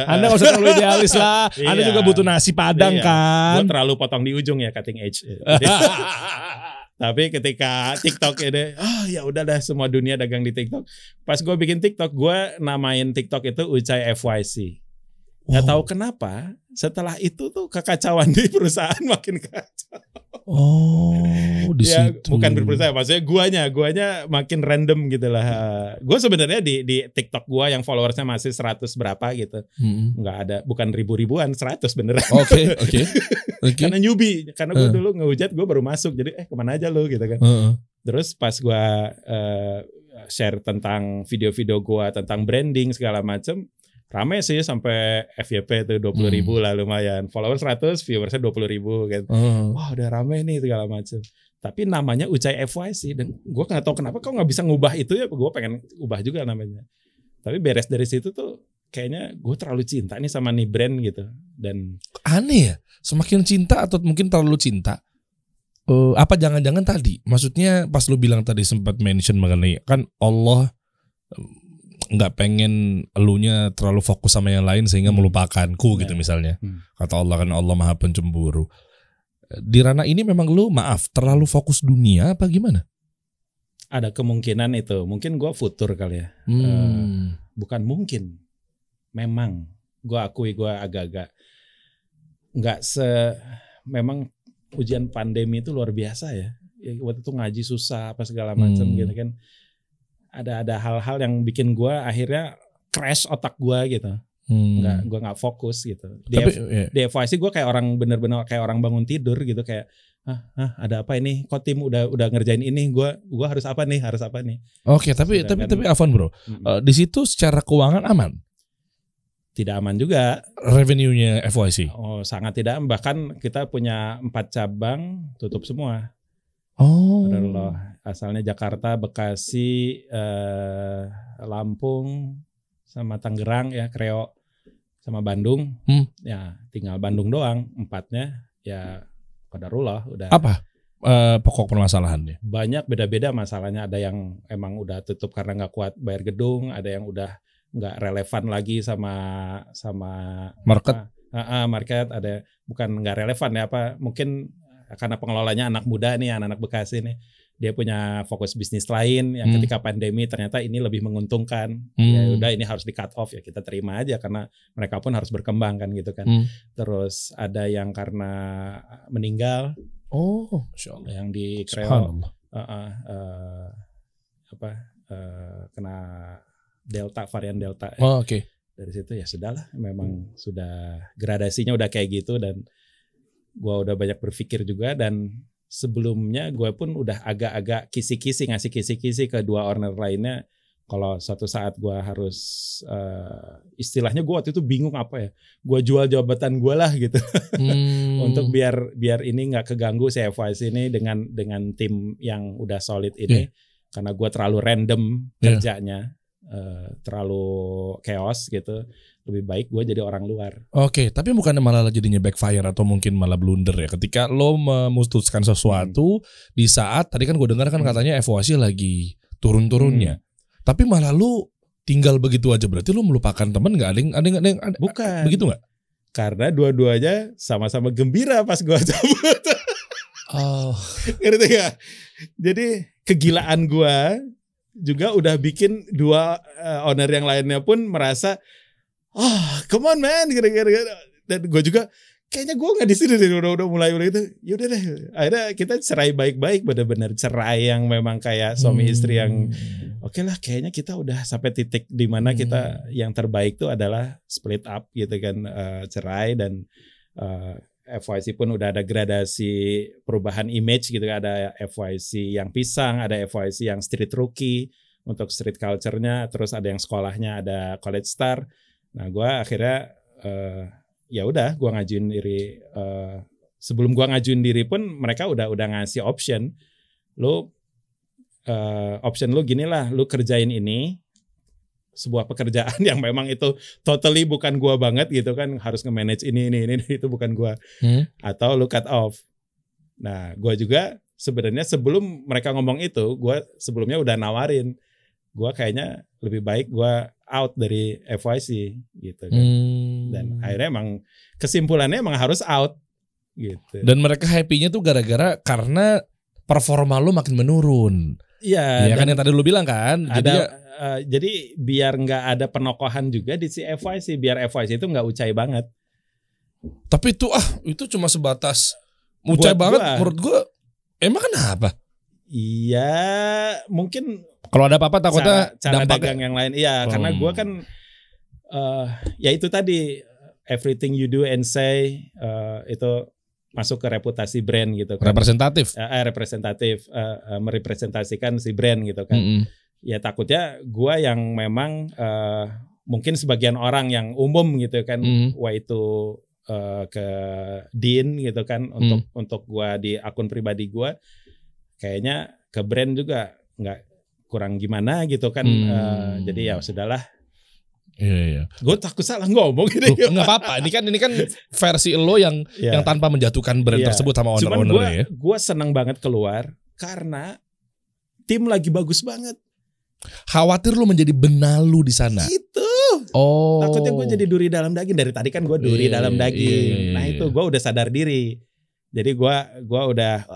[SPEAKER 1] Anda nggak usah terlalu idealis lah. Anda juga butuh nasi padang kan.
[SPEAKER 2] Gue terlalu potong di ujung ya, cutting edge. Tapi ketika TikTok ini, ya udah dah semua dunia dagang di TikTok. Pas gue bikin TikTok, gue namain TikTok itu Ucai FYC. Nggak tahu kenapa, setelah itu tuh kekacauan di perusahaan makin kacau.
[SPEAKER 1] Di
[SPEAKER 2] ya,
[SPEAKER 1] situ.
[SPEAKER 2] Bukan berperusahaan, maksudnya guanya makin random gitu lah. Gue sebenarnya di TikTok gue yang followersnya masih 100 berapa gitu. Nggak ada, bukan ribu-ribuan, 100 beneran.
[SPEAKER 1] Oke.
[SPEAKER 2] Karena newbie, karena gue dulu ngehujat, gue baru masuk, jadi kemana aja lu gitu kan. Terus pas gue share tentang video-video gue tentang branding segala macem, rame sih sampai FYP itu 20.000 lah, lumayan. Follower 100, viewersnya 20.000 gitu. Wah udah rame nih segala macem. Tapi namanya Ucai FYC, dan gue nggak tahu kenapa kau nggak bisa ngubah itu ya. Gue pengen ubah juga namanya. Tapi beres dari situ tuh kayaknya gue terlalu cinta nih sama nih brand gitu. Dan
[SPEAKER 1] aneh ya, semakin cinta atau mungkin terlalu cinta. Apa jangan-jangan tadi, maksudnya pas lu bilang tadi sempat mention mengenai kan Allah nggak pengen elunya terlalu fokus sama yang lain sehingga melupakanku gitu misalnya. Kata Allah kan Allah Maha Pencemburu. Di ranah ini memang lu terlalu fokus dunia apa gimana?
[SPEAKER 2] Ada kemungkinan itu. Mungkin gue futur kali ya. Bukan mungkin. Memang gue akui gue agak-agak memang ujian pandemi itu luar biasa ya. Waktu itu ngaji susah apa segala macam gitu kan. Ada hal-hal yang bikin gue akhirnya crash otak gue gitu. Gue nggak fokus gitu. Di FYC gue kayak orang bener-bener kayak orang bangun tidur gitu, kayak ada apa ini? Kok tim udah ngerjain ini? Gue harus apa nih?
[SPEAKER 1] Oke, tapi Afwan bro, di situ secara keuangan aman?
[SPEAKER 2] Tidak aman juga.
[SPEAKER 1] Revenue-nya FYC?
[SPEAKER 2] Oh sangat tidak. Bahkan kita punya 4 cabang tutup semua. Asalnya Jakarta, Bekasi, Lampung, sama Tangerang ya, Kreo, sama Bandung. Ya tinggal Bandung doang. 4-nya ya qadarullah udah.
[SPEAKER 1] Apa pokok permasalahannya?
[SPEAKER 2] Banyak beda-beda masalahnya. Ada yang emang udah tutup karena nggak kuat bayar gedung. Ada yang udah nggak relevan lagi sama
[SPEAKER 1] market.
[SPEAKER 2] Market. Ada bukan nggak relevan ya, mungkin karena pengelolanya anak muda nih, anak-anak Bekasi nih, dia punya fokus bisnis lain yang ketika pandemi ternyata ini lebih menguntungkan. Ya udah ini harus di cut off ya, kita terima aja karena mereka pun harus berkembang kan gitu kan. Terus ada yang karena meninggal.
[SPEAKER 1] Masyaallah.
[SPEAKER 2] Yang di Kreo kena varian Delta.
[SPEAKER 1] Oke.
[SPEAKER 2] dari situ ya sudahlah, memang sudah gradasinya udah kayak gitu, dan gue udah banyak berpikir juga. Dan sebelumnya gue pun udah agak-agak kisi-kisi, ngasih kisi-kisi ke dua owner lainnya. Kalau suatu saat gue harus istilahnya gue waktu itu bingung apa ya, gue jual jabatan gue lah gitu untuk biar ini nggak keganggu si FYC ini dengan tim yang udah solid ini, karena gue terlalu random kerjanya, terlalu chaos gitu. Lebih baik gue jadi orang luar.
[SPEAKER 1] Oke, tapi bukannya malah jadinya backfire atau mungkin malah blunder ya ketika lo memutuskan sesuatu di saat tadi kan gue dengar kan katanya FOC lagi turun-turunnya. Tapi malah lu tinggal begitu aja, berarti lu melupakan temen nggak? Ada
[SPEAKER 2] bukan
[SPEAKER 1] begitu nggak?
[SPEAKER 2] Karena dua-duanya sama-sama gembira pas gua cabut.
[SPEAKER 1] Oh,
[SPEAKER 2] ngerti gak? Jadi kegilaan gua juga udah bikin dua owner yang lainnya pun merasa, come on man, gitu. Dan gua juga kayaknya gue nggak di sini deh, udah mulai itu. Yaudah deh, akhirnya kita cerai baik-baik, benar-benar cerai yang memang kayak suami istri yang oke lah, kayaknya kita udah sampai titik di mana kita yang terbaik tuh adalah split up gitu kan, cerai. Dan FYC pun udah ada gradasi perubahan image gitu, ada FYC yang pisang, ada FYC yang street rookie untuk street culture-nya, terus ada yang sekolahnya, ada college star. Nah gue akhirnya ya udah, gue ngajuin diri. Sebelum gue ngajuin diri pun mereka udah ngasih option. Option lu gini lah, lu kerjain ini, sebuah pekerjaan yang memang itu totally bukan gue banget gitu kan, harus nge-manage ini itu bukan gue. Atau lu cut off. Nah gue juga sebenarnya sebelum mereka ngomong itu, gue sebelumnya udah nawarin, gue kayaknya lebih baik gue out dari FYC gitu kan. Dan akhirnya emang kesimpulannya emang harus out gitu.
[SPEAKER 1] Dan mereka happy-nya tuh gara-gara karena performa lu makin menurun.
[SPEAKER 2] Iya,
[SPEAKER 1] kan yang tadi lu bilang kan.
[SPEAKER 2] Jadi biar nggak ada penokohan juga di si FYC, biar FYC itu nggak ucai banget.
[SPEAKER 1] Tapi itu cuma sebatas ucai banget menurut gua. Emang kenapa?
[SPEAKER 2] Iya, mungkin
[SPEAKER 1] kalau ada apa-apa takutnya
[SPEAKER 2] cara dagang yang lain. Iya, karena gue kan ya itu tadi, everything you do and say itu masuk ke reputasi brand gitu kan.
[SPEAKER 1] Representatif.
[SPEAKER 2] Representatif, merepresentasikan si brand gitu kan. Ya takutnya gue yang memang mungkin sebagian orang yang umum gitu kan, wah itu ke Dean gitu kan, untuk gue di akun pribadi gue, kayaknya ke brand juga nggak, kurang gimana gitu kan. Jadi ya sudahlah.
[SPEAKER 1] Iya.
[SPEAKER 2] Gue takut salah ngomong gitu.
[SPEAKER 1] Nggak apa-apa. Ini kan versi lo yang tanpa menjatuhkan brand tersebut sama owner-owner ya.
[SPEAKER 2] Gue senang banget keluar karena tim lagi bagus banget.
[SPEAKER 1] Khawatir lo menjadi benalu di sana.
[SPEAKER 2] Itu.
[SPEAKER 1] Oh.
[SPEAKER 2] Takutnya gue jadi duri dalam daging. Dari tadi kan gue duri dalam daging. Nah itu gue udah sadar diri. Jadi gua udah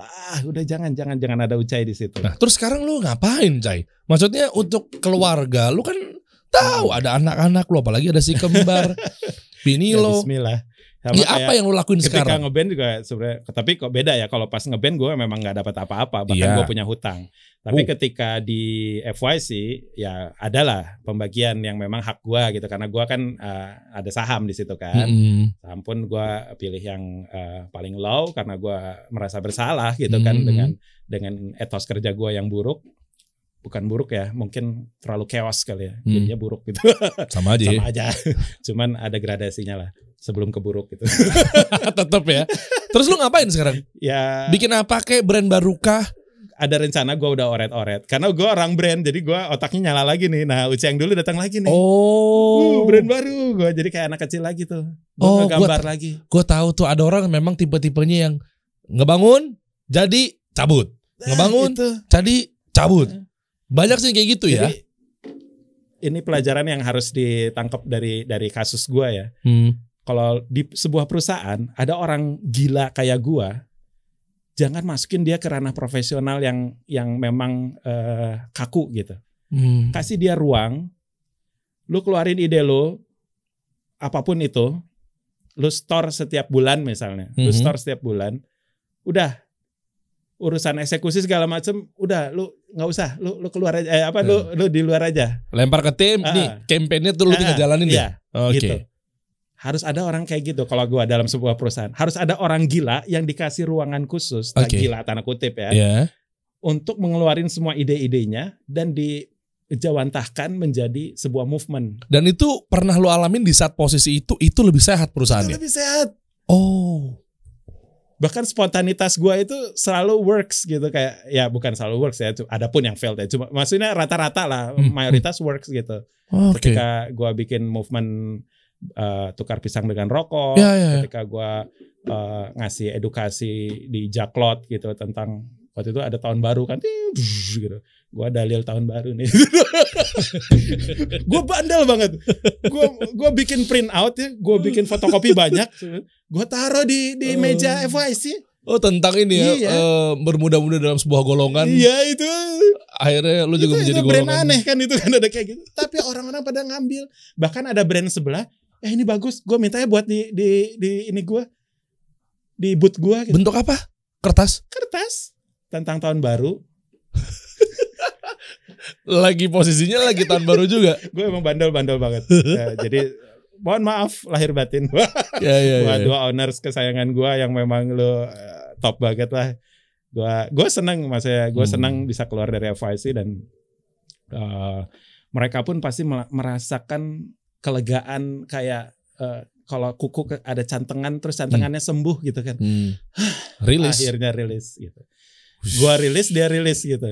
[SPEAKER 2] jangan ada ucai di situ.
[SPEAKER 1] Nah, terus sekarang lu ngapain, Cai? Maksudnya untuk keluarga, lu kan tahu ada anak-anak lu, apalagi ada si kembar, bini lo.
[SPEAKER 2] Bismillah.
[SPEAKER 1] Apa yang lu lakuin sekarang?
[SPEAKER 2] Ketika ngeband juga sebenarnya, tapi kok beda ya, kalau pas ngeband gue memang nggak dapat apa-apa, bahkan gue punya hutang. Tapi ketika di FYC ya adalah pembagian yang memang hak gue gitu, karena gue kan ada saham di situ kan. Saham pun gue pilih yang paling low karena gue merasa bersalah gitu kan dengan etos kerja gue yang buruk. Bukan buruk ya, mungkin terlalu chaos kali ya, jadinya buruk gitu.
[SPEAKER 1] Sama aja.
[SPEAKER 2] Cuman ada gradasinya lah sebelum keburuk gitu.
[SPEAKER 1] Tetep ya. Terus lu ngapain sekarang?
[SPEAKER 2] Ya.
[SPEAKER 1] Bikin apa, kayak brand baru kah?
[SPEAKER 2] Ada rencana gue udah oret-oret. Karena gue orang brand, jadi gue otaknya nyala lagi nih. Nah Uci yang dulu datang lagi nih. Brand baru. Gue jadi kayak anak kecil lagi tuh. Gue gambar lagi.
[SPEAKER 1] Gue tahu tuh ada orang memang tipe-tipenya yang ngebangun jadi cabut. Ngebangun jadi cabut. Banyak sih kayak gitu ya.
[SPEAKER 2] Jadi, ini pelajaran yang harus ditangkap dari kasus gue ya. Kalau di sebuah perusahaan ada orang gila kayak gue, jangan masukin dia ke ranah profesional yang memang kaku gitu. Kasih dia ruang, lu keluarin ide lu, apapun itu, lu store setiap bulan misalnya, lu store setiap bulan, udah urusan eksekusi segala macem, udah lu nggak usah, lu keluar aja, lu di luar aja.
[SPEAKER 1] Lempar ke tim, nih campaign-nya tuh lu tinggal jalanin
[SPEAKER 2] iya,
[SPEAKER 1] ya. Oke.
[SPEAKER 2] Gitu. Harus ada orang kayak gitu kalau gua dalam sebuah perusahaan. Harus ada orang gila yang dikasih ruangan khusus, gila tanda kutip ya.
[SPEAKER 1] Yeah.
[SPEAKER 2] Untuk mengeluarin semua ide-idenya dan dijawantahkan menjadi sebuah movement.
[SPEAKER 1] Dan itu pernah lu alamin di saat posisi itu lebih sehat perusahaannya.
[SPEAKER 2] Itu lebih sehat.
[SPEAKER 1] Oh.
[SPEAKER 2] Bahkan spontanitas gua itu selalu works gitu, kayak ya bukan selalu works ya, ada pun yang failed ya. Cuma maksudnya rata-rata lah, mayoritas works gitu. Ketika gua bikin movement tukar pisang dengan rokok, ketika gua ngasih edukasi di Jaklot gitu tentang waktu itu ada tahun baru kan, gitu. Gua dalil tahun baru nih. Gua bandel banget. Gua bikin print out ya, gua bikin fotokopi banyak, gua taruh di meja FYC.
[SPEAKER 1] Oh, tentang ini ya, bermuda-muda dalam sebuah golongan.
[SPEAKER 2] Iya itu.
[SPEAKER 1] Akhirnya lu juga menjadi
[SPEAKER 2] itu
[SPEAKER 1] golongan.
[SPEAKER 2] brand aneh kan itu kan, ada kayak gitu. Tapi orang-orang pada ngambil. Bahkan ada brand sebelah, ini bagus, gue mintanya buat di ini gue, di booth gue. Gitu.
[SPEAKER 1] Bentuk apa? Kertas
[SPEAKER 2] tentang tahun baru.
[SPEAKER 1] Lagi posisinya lagi tahun baru juga.
[SPEAKER 2] Gue emang bandel banget. Ya, jadi mohon maaf lahir batin. Buat dua owners kesayangan gue yang memang lo top banget lah. Gue seneng, maksudnya gue seneng bisa keluar dari FYC dan mereka pun pasti merasakan kelegaan kayak kalau kuku ada cantengan terus cantengannya sembuh gitu kan.
[SPEAKER 1] Rilis.
[SPEAKER 2] Akhirnya rilis gitu. Gua rilis, dia rilis gitu.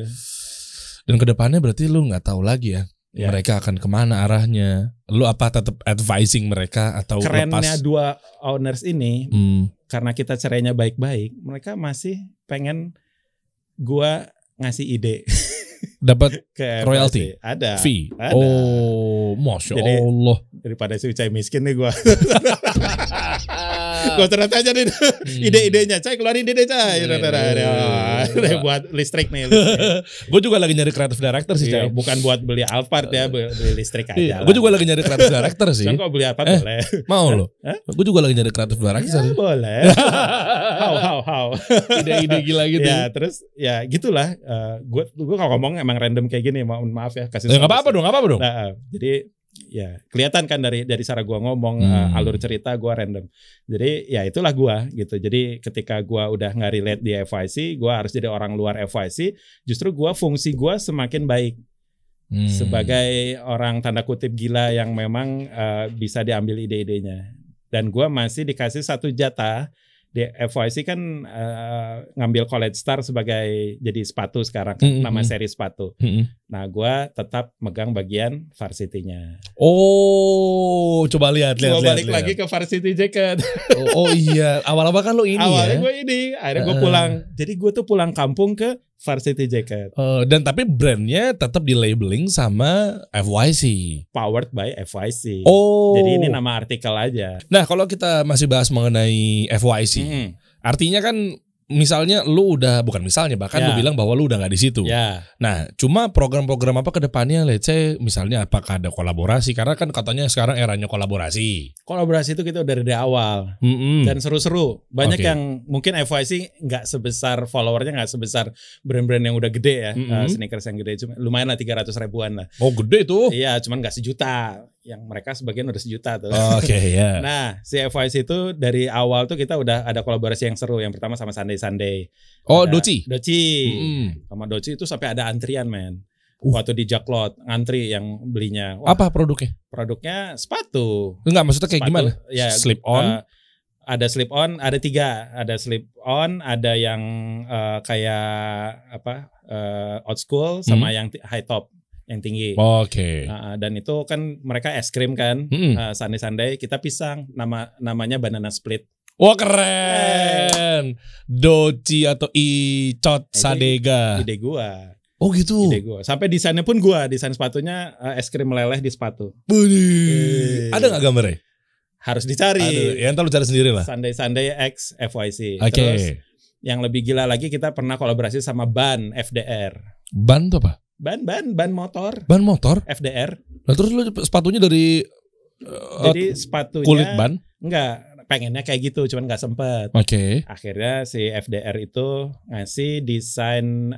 [SPEAKER 1] Dan kedepannya berarti lu nggak tahu lagi ya mereka akan kemana arahnya. Lu apa tetap advising mereka atau
[SPEAKER 2] kerennya
[SPEAKER 1] lepas?
[SPEAKER 2] Dua owners ini karena kita cerainya baik-baik, mereka masih pengen gua ngasih ide.
[SPEAKER 1] Dapat
[SPEAKER 2] royalty, ada
[SPEAKER 1] fee.
[SPEAKER 2] Ada.
[SPEAKER 1] Oh, masya Allah.
[SPEAKER 2] Daripada si Ucai miskin nih gue. Gue ternyata aja nih ide-idenya. Cai keluarin ide Cai. Buat listrik nih.
[SPEAKER 1] Gue juga lagi nyari creative director sih Cai.
[SPEAKER 2] Bukan buat beli Alphard ya, beli listrik aja.
[SPEAKER 1] Gue juga lagi nyari creative director sih.
[SPEAKER 2] Kan kalau beli Alphard boleh.
[SPEAKER 1] Mau lo? Gue juga lagi nyari creative director.
[SPEAKER 2] Ya, boleh. How.
[SPEAKER 1] Ide-ide gila gitu.
[SPEAKER 2] Ya terus ya gitulah. Gue kalau ngomong emang random kayak gini. Maaf ya. Kasih.
[SPEAKER 1] Nggak apa-apa dong.
[SPEAKER 2] Nah, jadi ya kelihatan kan dari cara gua ngomong alur cerita gua random. Jadi ya itulah gua gitu. Jadi ketika gua udah nggak relate di FYC, gua harus jadi orang luar FYC. Justru gua fungsi gua semakin baik sebagai orang tanda kutip gila yang memang bisa diambil ide-idenya. Dan gua masih dikasih satu jatah di FYC kan ngambil College Star sebagai jadi sepatu sekarang kan, nama seri sepatu. Nah, gue tetap megang bagian varsity-nya.
[SPEAKER 1] Oh, coba lihat.
[SPEAKER 2] Gue balik lagi ke varsity jacket.
[SPEAKER 1] Oh iya, awal-awal kan lo ini
[SPEAKER 2] Awalnya gue ini, akhirnya gue pulang. Jadi gue tuh pulang kampung ke varsity jacket.
[SPEAKER 1] Dan tapi brandnya tetap di labeling sama FYC.
[SPEAKER 2] Powered by FYC.
[SPEAKER 1] Oh.
[SPEAKER 2] Jadi ini nama artikel aja.
[SPEAKER 1] Nah, kalau kita masih bahas mengenai FYC, artinya kan misalnya lu udah, bukan misalnya, bahkan lu bilang bahwa lu udah nggak di situ. Nah, cuma program-program apa ke depannya, let's say misalnya apakah ada kolaborasi, karena kan katanya sekarang eranya kolaborasi.
[SPEAKER 2] Kolaborasi itu kita udah dari awal dan seru-seru. Banyak yang mungkin FYC nggak sebesar followernya, nggak sebesar brand-brand yang udah gede ya, sneakers yang gede, cuma lumayan lah 300 ribuan lah.
[SPEAKER 1] Oh gede tuh?
[SPEAKER 2] Iya, cuman nggak sejuta. Yang mereka sebagian udah sejuta tuh.
[SPEAKER 1] Oke, ya.
[SPEAKER 2] Nah, si FYC itu dari awal tuh kita udah ada kolaborasi yang seru. Yang pertama sama Sunday.
[SPEAKER 1] Oh,
[SPEAKER 2] ada
[SPEAKER 1] Doci.
[SPEAKER 2] Sama Doci itu sampai ada antrian, men. Waktu di Jaklot, ngantri yang belinya.
[SPEAKER 1] Wah, apa produknya?
[SPEAKER 2] Produknya sepatu.
[SPEAKER 1] Enggak, maksudnya kayak
[SPEAKER 2] sepatu,
[SPEAKER 1] gimana?
[SPEAKER 2] Ya,
[SPEAKER 1] slip on.
[SPEAKER 2] Ada slip on, ada 3. Ada slip on, ada yang kayak apa? Old school sama yang high top. Yang tinggi.
[SPEAKER 1] Oke.
[SPEAKER 2] Dan itu kan mereka es krim kan, Sunday kita pisang, namanya banana split.
[SPEAKER 1] Wah keren. Doci atau Icot Sadega.
[SPEAKER 2] Ide gua.
[SPEAKER 1] Oh gitu.
[SPEAKER 2] Ide gua. Sampai desainnya pun gua, desain sepatunya es krim meleleh di sepatu.
[SPEAKER 1] Ada nggak gambarnya?
[SPEAKER 2] Harus dicari.
[SPEAKER 1] Aduh, ya ntar lu cari sendiri lah.
[SPEAKER 2] Sunday X FYC.
[SPEAKER 1] Oke.
[SPEAKER 2] Terus yang lebih gila lagi kita pernah kolaborasi sama ban FDR.
[SPEAKER 1] Ban tuh apa?
[SPEAKER 2] Ban motor.
[SPEAKER 1] Ban motor?
[SPEAKER 2] FDR.
[SPEAKER 1] Nah terus lu sepatunya dari
[SPEAKER 2] jadi sepatunya
[SPEAKER 1] kulit ban?
[SPEAKER 2] Enggak, pengennya kayak gitu, cuman nggak sempet.
[SPEAKER 1] Oke.
[SPEAKER 2] Akhirnya si FDR itu ngasih desain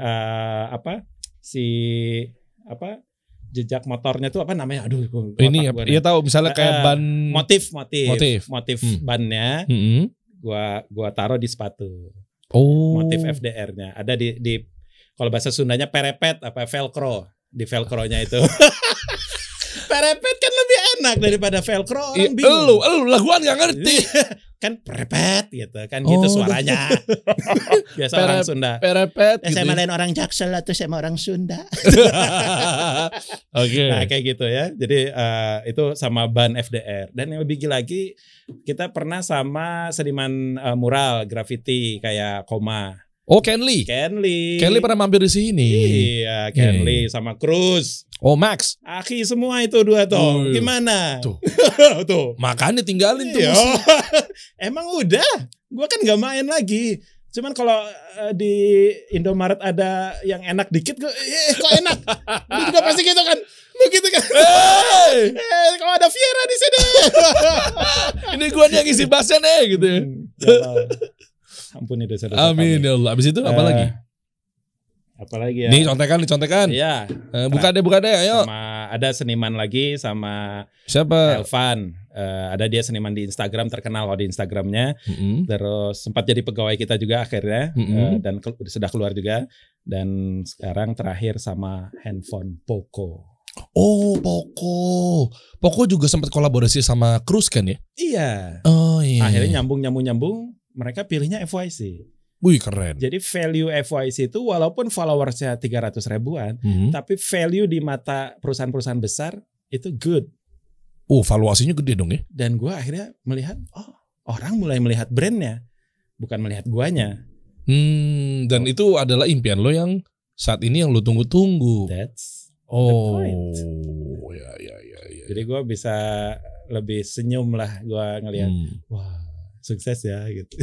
[SPEAKER 2] jejak motornya tuh apa namanya? Aduh,
[SPEAKER 1] Ini ya tahu misalnya kayak ban
[SPEAKER 2] motif
[SPEAKER 1] Hmm.
[SPEAKER 2] bannya.
[SPEAKER 1] Mm-mm.
[SPEAKER 2] Gua taruh di sepatu.
[SPEAKER 1] Oh.
[SPEAKER 2] Motif FDR-nya ada di kalau bahasa Sundanya perepet apa velcro, di velcro-nya itu. Perepet kan lebih enak daripada velcro, orang bingung.
[SPEAKER 1] Lu lah gua nggak ngerti.
[SPEAKER 2] Kan perepet gitu kan gitu suaranya. Biasa orang Sunda.
[SPEAKER 1] Perepet gitu.
[SPEAKER 2] Saya malain orang Jaksel atau saya orang Sunda.
[SPEAKER 1] Oke.
[SPEAKER 2] Nah kayak gitu ya. Jadi itu sama ban FDR. Dan yang lebih gila lagi kita pernah sama seniman mural graffiti kayak Koma.
[SPEAKER 1] Oh, Kenly.
[SPEAKER 2] Kenly
[SPEAKER 1] Pernah mampir di sini.
[SPEAKER 2] Iya, Kenly sama Cruz.
[SPEAKER 1] Oh, Max.
[SPEAKER 2] Aki semua itu dua tuh. Gimana?
[SPEAKER 1] Tuh.
[SPEAKER 2] Tuh.
[SPEAKER 1] Makanya tinggalin tuh.
[SPEAKER 2] Iya. Emang udah. Gua kan gak main lagi. Cuman kalau di Indomaret ada yang enak dikit, kok enak? Lu juga pasti gitu kan? Begitu kan? Kalau ada Viera di sini.
[SPEAKER 1] Ini gua nih yang isi bahasan gitu ya.
[SPEAKER 2] Ampun itu saudara.
[SPEAKER 1] Amin ya Allah. Abis itu apa lagi?
[SPEAKER 2] Apa lagi ya?
[SPEAKER 1] Nih contekan.
[SPEAKER 2] Iya.
[SPEAKER 1] Buka deh, ayo.
[SPEAKER 2] Sama ada seniman lagi sama
[SPEAKER 1] Siapa?
[SPEAKER 2] Elvan. Ada dia seniman di Instagram, terkenal kalau di Instagramnya. Terus sempat jadi pegawai kita juga akhirnya. Dan sudah keluar juga. Dan sekarang terakhir sama handphone Poco.
[SPEAKER 1] Oh, Poco juga sempat kolaborasi sama Cruz kan ya?
[SPEAKER 2] Iya.
[SPEAKER 1] Oh iya.
[SPEAKER 2] Akhirnya nyambung. Mereka pilihnya FYC.
[SPEAKER 1] Wih, keren.
[SPEAKER 2] Jadi value FYC itu walaupun followersnya 300 ribuan, tapi value di mata perusahaan-perusahaan besar itu good.
[SPEAKER 1] Oh, valuasinya gede dong ya?
[SPEAKER 2] Dan gue akhirnya melihat, orang mulai melihat brandnya, bukan melihat guanya.
[SPEAKER 1] Dan itu adalah impian lo yang saat ini yang lo tunggu-tunggu.
[SPEAKER 2] That's
[SPEAKER 1] the
[SPEAKER 2] point.
[SPEAKER 1] Ya.
[SPEAKER 2] Jadi gue bisa lebih senyum lah gue ngelihat, wah sukses ya gitu.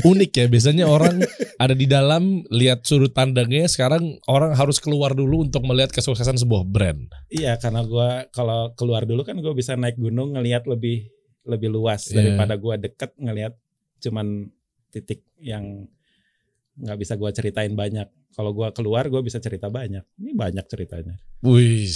[SPEAKER 1] Unik ya, biasanya orang ada di dalam lihat sudut pandangnya, sekarang orang harus keluar dulu untuk melihat kesuksesan sebuah brand.
[SPEAKER 2] Iya, karena gue kalau keluar dulu kan gue bisa naik gunung ngelihat lebih luas daripada gue deket ngelihat cuman titik yang nggak bisa gue ceritain banyak. Kalau gue keluar gue bisa cerita banyak. Ini banyak ceritanya.
[SPEAKER 1] Wih.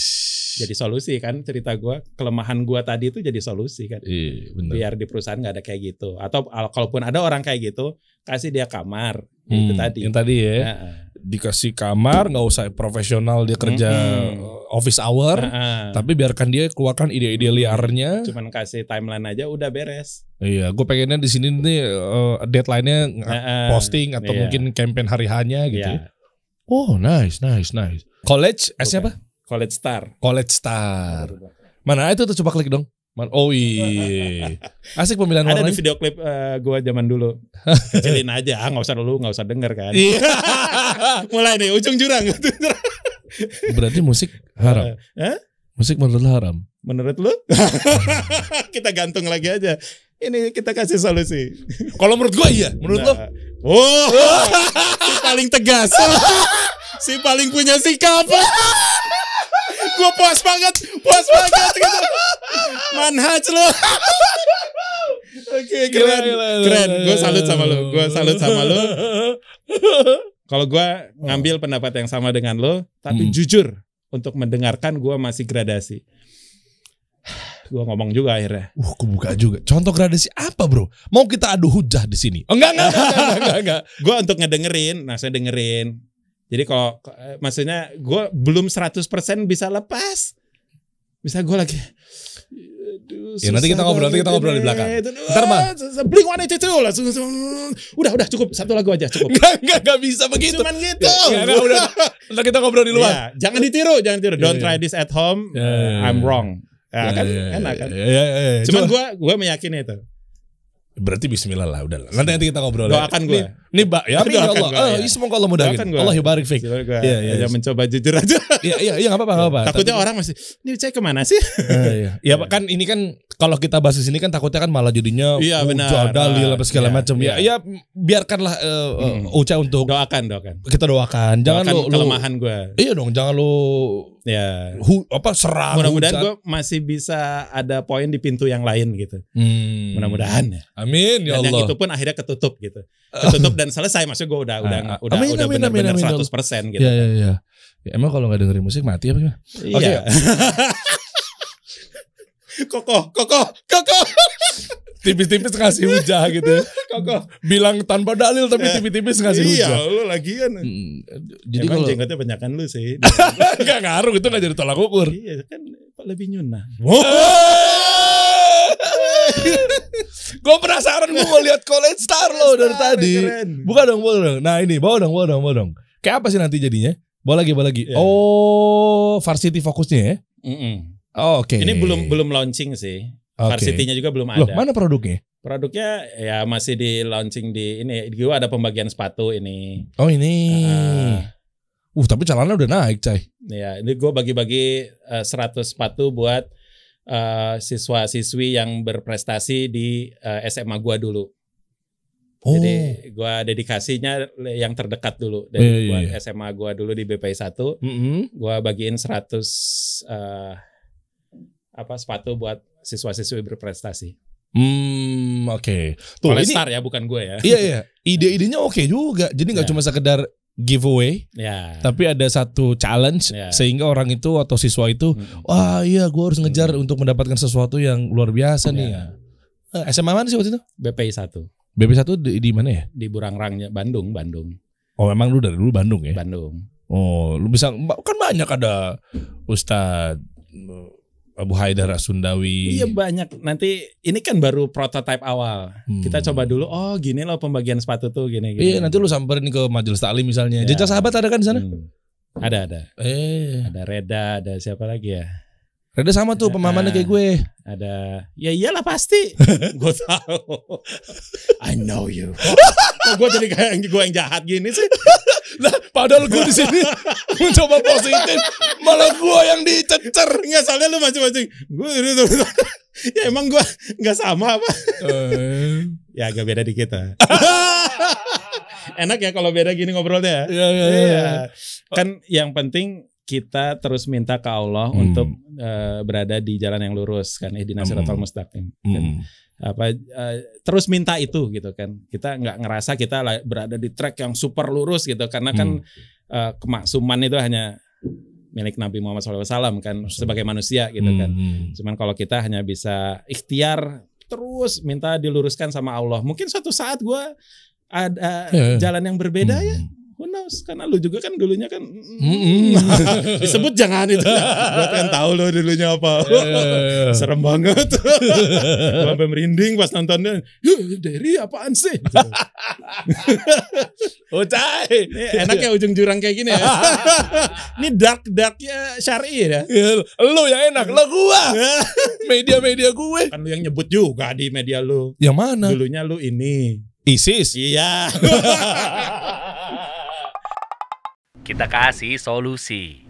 [SPEAKER 2] Jadi solusi kan cerita gue, kelemahan gue tadi itu jadi solusi kan.
[SPEAKER 1] Iya, bener.
[SPEAKER 2] Biar di perusahaan nggak ada kayak gitu. Atau kalaupun ada orang kayak gitu, kasih dia kamar. Itu tadi.
[SPEAKER 1] Yang tadi ya. Dikasih kamar, nggak usah profesional dia kerja office hour, tapi biarkan dia keluarkan ide-ide liarnya.
[SPEAKER 2] Cuman kasih timeline aja udah beres.
[SPEAKER 1] Iya, gue pengennya di sini nih deadline-nya posting atau mungkin campaign hari hanya gitu.
[SPEAKER 2] Iya.
[SPEAKER 1] Oh, nice. College, S-nya apa?
[SPEAKER 2] College Star.
[SPEAKER 1] Mana itu tuh, coba klik dong. Oh iya. Asik pemilihan
[SPEAKER 2] warna. Ada
[SPEAKER 1] warnanya.
[SPEAKER 2] di video klip gue zaman dulu. Kecilin aja, nggak usah denger kan. Mulai nih ujung jurang.
[SPEAKER 1] Berarti musik haram. Musik menurut lo haram.
[SPEAKER 2] Menurut lo? Kita gantung lagi aja. Ini kita kasih solusi.
[SPEAKER 1] Kalau menurut gue iya. Menurut lo?
[SPEAKER 2] Si paling tegas. Si paling punya sikap. Gue puas banget gitu. Manhaj lo. Oke, keren. Gue salut sama lo. Kalau gue ngambil pendapat yang sama dengan lo, tapi jujur untuk mendengarkan gue masih gradasi. Gue ngomong juga akhirnya.
[SPEAKER 1] Gue buka juga. Contoh gradasi apa bro? Mau kita adu hujah di sini? Enggak.
[SPEAKER 2] Gue untuk ngedengerin, saya dengerin. Jadi kalau maksudnya gue belum 100% bisa lepas. Bisa gue lagi. Aduh,
[SPEAKER 1] ya nanti kita ngobrol di belakang. Ntar mah.
[SPEAKER 2] Blink-182 langsung. Udah cukup, satu lagu aja cukup.
[SPEAKER 1] Enggak bisa begitu.
[SPEAKER 2] Cuman gitu.
[SPEAKER 1] Udah. Ntar kita ngobrol di luar.
[SPEAKER 2] Ya, jangan ditiru. Don't try this at home. I'm wrong. Ya, kan enak kan. Cuman gue meyakini itu.
[SPEAKER 1] Berarti bismillah lah, udah. Nanti kita ngobrol.
[SPEAKER 2] Doakan gue.
[SPEAKER 1] Nih Mbak, ya amin ya Allah. Semoga Allah mudahin. Allah barik fik.
[SPEAKER 2] Iya, mencoba jujur aja.
[SPEAKER 1] Iya, enggak apa-apa.
[SPEAKER 2] Takutnya orang masih, ini saya kemana sih?
[SPEAKER 1] Iya, kan ini kan kalau kita bahas di sini kan takutnya kan malah jadinya dalil apa segala macam. Ya, biarkanlah Uca untuk
[SPEAKER 2] doakan.
[SPEAKER 1] Kita doakan. Jangan lo
[SPEAKER 2] kelemahan gue.
[SPEAKER 1] Iya dong, jangan lo
[SPEAKER 2] Ya.
[SPEAKER 1] Serang.
[SPEAKER 2] Mudah-mudahan gue masih bisa ada poin di pintu yang lain gitu. Mudah-mudahan ya.
[SPEAKER 1] Amin ya
[SPEAKER 2] Dan
[SPEAKER 1] Allah.
[SPEAKER 2] yang itu pun akhirnya ketutup gitu. Ketutup dan selesai. Maksudnya gue udah benar-benar 100% gitu.
[SPEAKER 1] Iya. Ya, emang kalau nggak dengerin musik mati apa gimana?
[SPEAKER 2] Iya. Kokoh.
[SPEAKER 1] Tipis-tipis ngasih hujah gitu ya.
[SPEAKER 2] Kokoh.
[SPEAKER 1] Bilang tanpa dalil tapi tipis-tipis ngasih hujah.
[SPEAKER 2] Iya, lu lagi kan.
[SPEAKER 1] Jadi
[SPEAKER 2] emang
[SPEAKER 1] kalau
[SPEAKER 2] jenggotnya banyakan lu sih.
[SPEAKER 1] nggak ngaruh itu nggak jadi tolak ukur.
[SPEAKER 2] Iya kan lebih nyunah.
[SPEAKER 1] Gue penasaran, gue mau lihat College Star lo dari tadi.
[SPEAKER 2] Keren.
[SPEAKER 1] Buka dong. Nah ini bawa dong. Kayak apa sih nanti jadinya? Bawa lagi.
[SPEAKER 2] Yeah.
[SPEAKER 1] Oh, Varsity fokusnya ya? Oh, oke.
[SPEAKER 2] Ini belum launching sih. Varsity-nya juga belum ada.
[SPEAKER 1] Loh, mana produknya?
[SPEAKER 2] Produknya ya masih di launching di ini. Gue ada pembagian sepatu ini.
[SPEAKER 1] Oh ini. Tapi calonnya udah naik, Cai.
[SPEAKER 2] Ya, ini gue bagi-bagi 100 sepatu buat siswa-siswi yang berprestasi di SMA gue dulu.
[SPEAKER 1] Oh.
[SPEAKER 2] Jadi gue dedikasinya yang terdekat dulu dari buat SMA gue dulu di BPI 1. Gue bagiin 100 sepatu buat siswa-siswi berprestasi.
[SPEAKER 1] Oke.
[SPEAKER 2] Tuh, ini Star ya, bukan gue ya.
[SPEAKER 1] Iya. Ide-idenya oke juga. Jadi nggak cuma sekedar giveaway, tapi ada satu challenge sehingga orang itu atau siswa itu, wah iya gue harus ngejar untuk mendapatkan sesuatu yang luar biasa nih. SMA mana sih waktu itu?
[SPEAKER 2] BPI 1.
[SPEAKER 1] BPI 1 di mana ya?
[SPEAKER 2] Di Burangrangnya, Bandung.
[SPEAKER 1] Oh memang lu dari dulu Bandung ya?
[SPEAKER 2] Bandung.
[SPEAKER 1] Oh lu bisa, kan banyak ada Ustadz Abu Haidar As-Sundawi.
[SPEAKER 2] Iya banyak. Nanti ini kan baru prototipe awal. Kita coba dulu. Oh gini loh pembagian sepatu tuh gini.
[SPEAKER 1] Iya nanti lu samperin ke majelis taklim misalnya. Jejak Sahabat ada kan di sana?
[SPEAKER 2] Ada. Ada Reda, ada siapa lagi ya?
[SPEAKER 1] Reda sama tuh pemahamannya kayak gue.
[SPEAKER 2] Ada. Ya iyalah pasti. Gue tahu. I know you. Kok gue jadi kayak gue yang jahat gini sih?
[SPEAKER 1] Lah padahal gue di sini mencoba positif, malah gue yang dicecer.
[SPEAKER 2] Enggak, soalnya lu macam-macam. Gue ya emang gue nggak sama apa? Ya agak beda dikit lah. Enak ya kalau beda gini ngobrolnya. Iya. Kan yang penting kita terus minta ke Allah untuk berada di jalan yang lurus kan, ihdinas siratal mustaqim. Terus minta itu gitu kan. Kita nggak ngerasa kita berada di track yang super lurus gitu, karena kan kemaksuman itu hanya milik Nabi Muhammad SAW kan, sebagai manusia gitu kan. Cuman kalau kita hanya bisa ikhtiar terus minta diluruskan sama Allah, mungkin suatu saat gue ada jalan yang berbeda ya. Who knows? Karena lu juga kan dulunya kan disebut jangan itu. Gue kan tahu lo dulunya apa. Serem banget. Gue sampai merinding pas nontonnya. Dari apaan sih?
[SPEAKER 1] Cai.
[SPEAKER 2] Enak ya ujung jurang kayak gini ya. Ini dark-darknya syar'i ya.
[SPEAKER 1] Lu yang enak, lo gua. Media-media gue.
[SPEAKER 2] Kan lu yang nyebut juga di media lu.
[SPEAKER 1] Yang mana?
[SPEAKER 2] Dulunya lu ini.
[SPEAKER 1] ISIS.
[SPEAKER 3] Kita kasih solusi.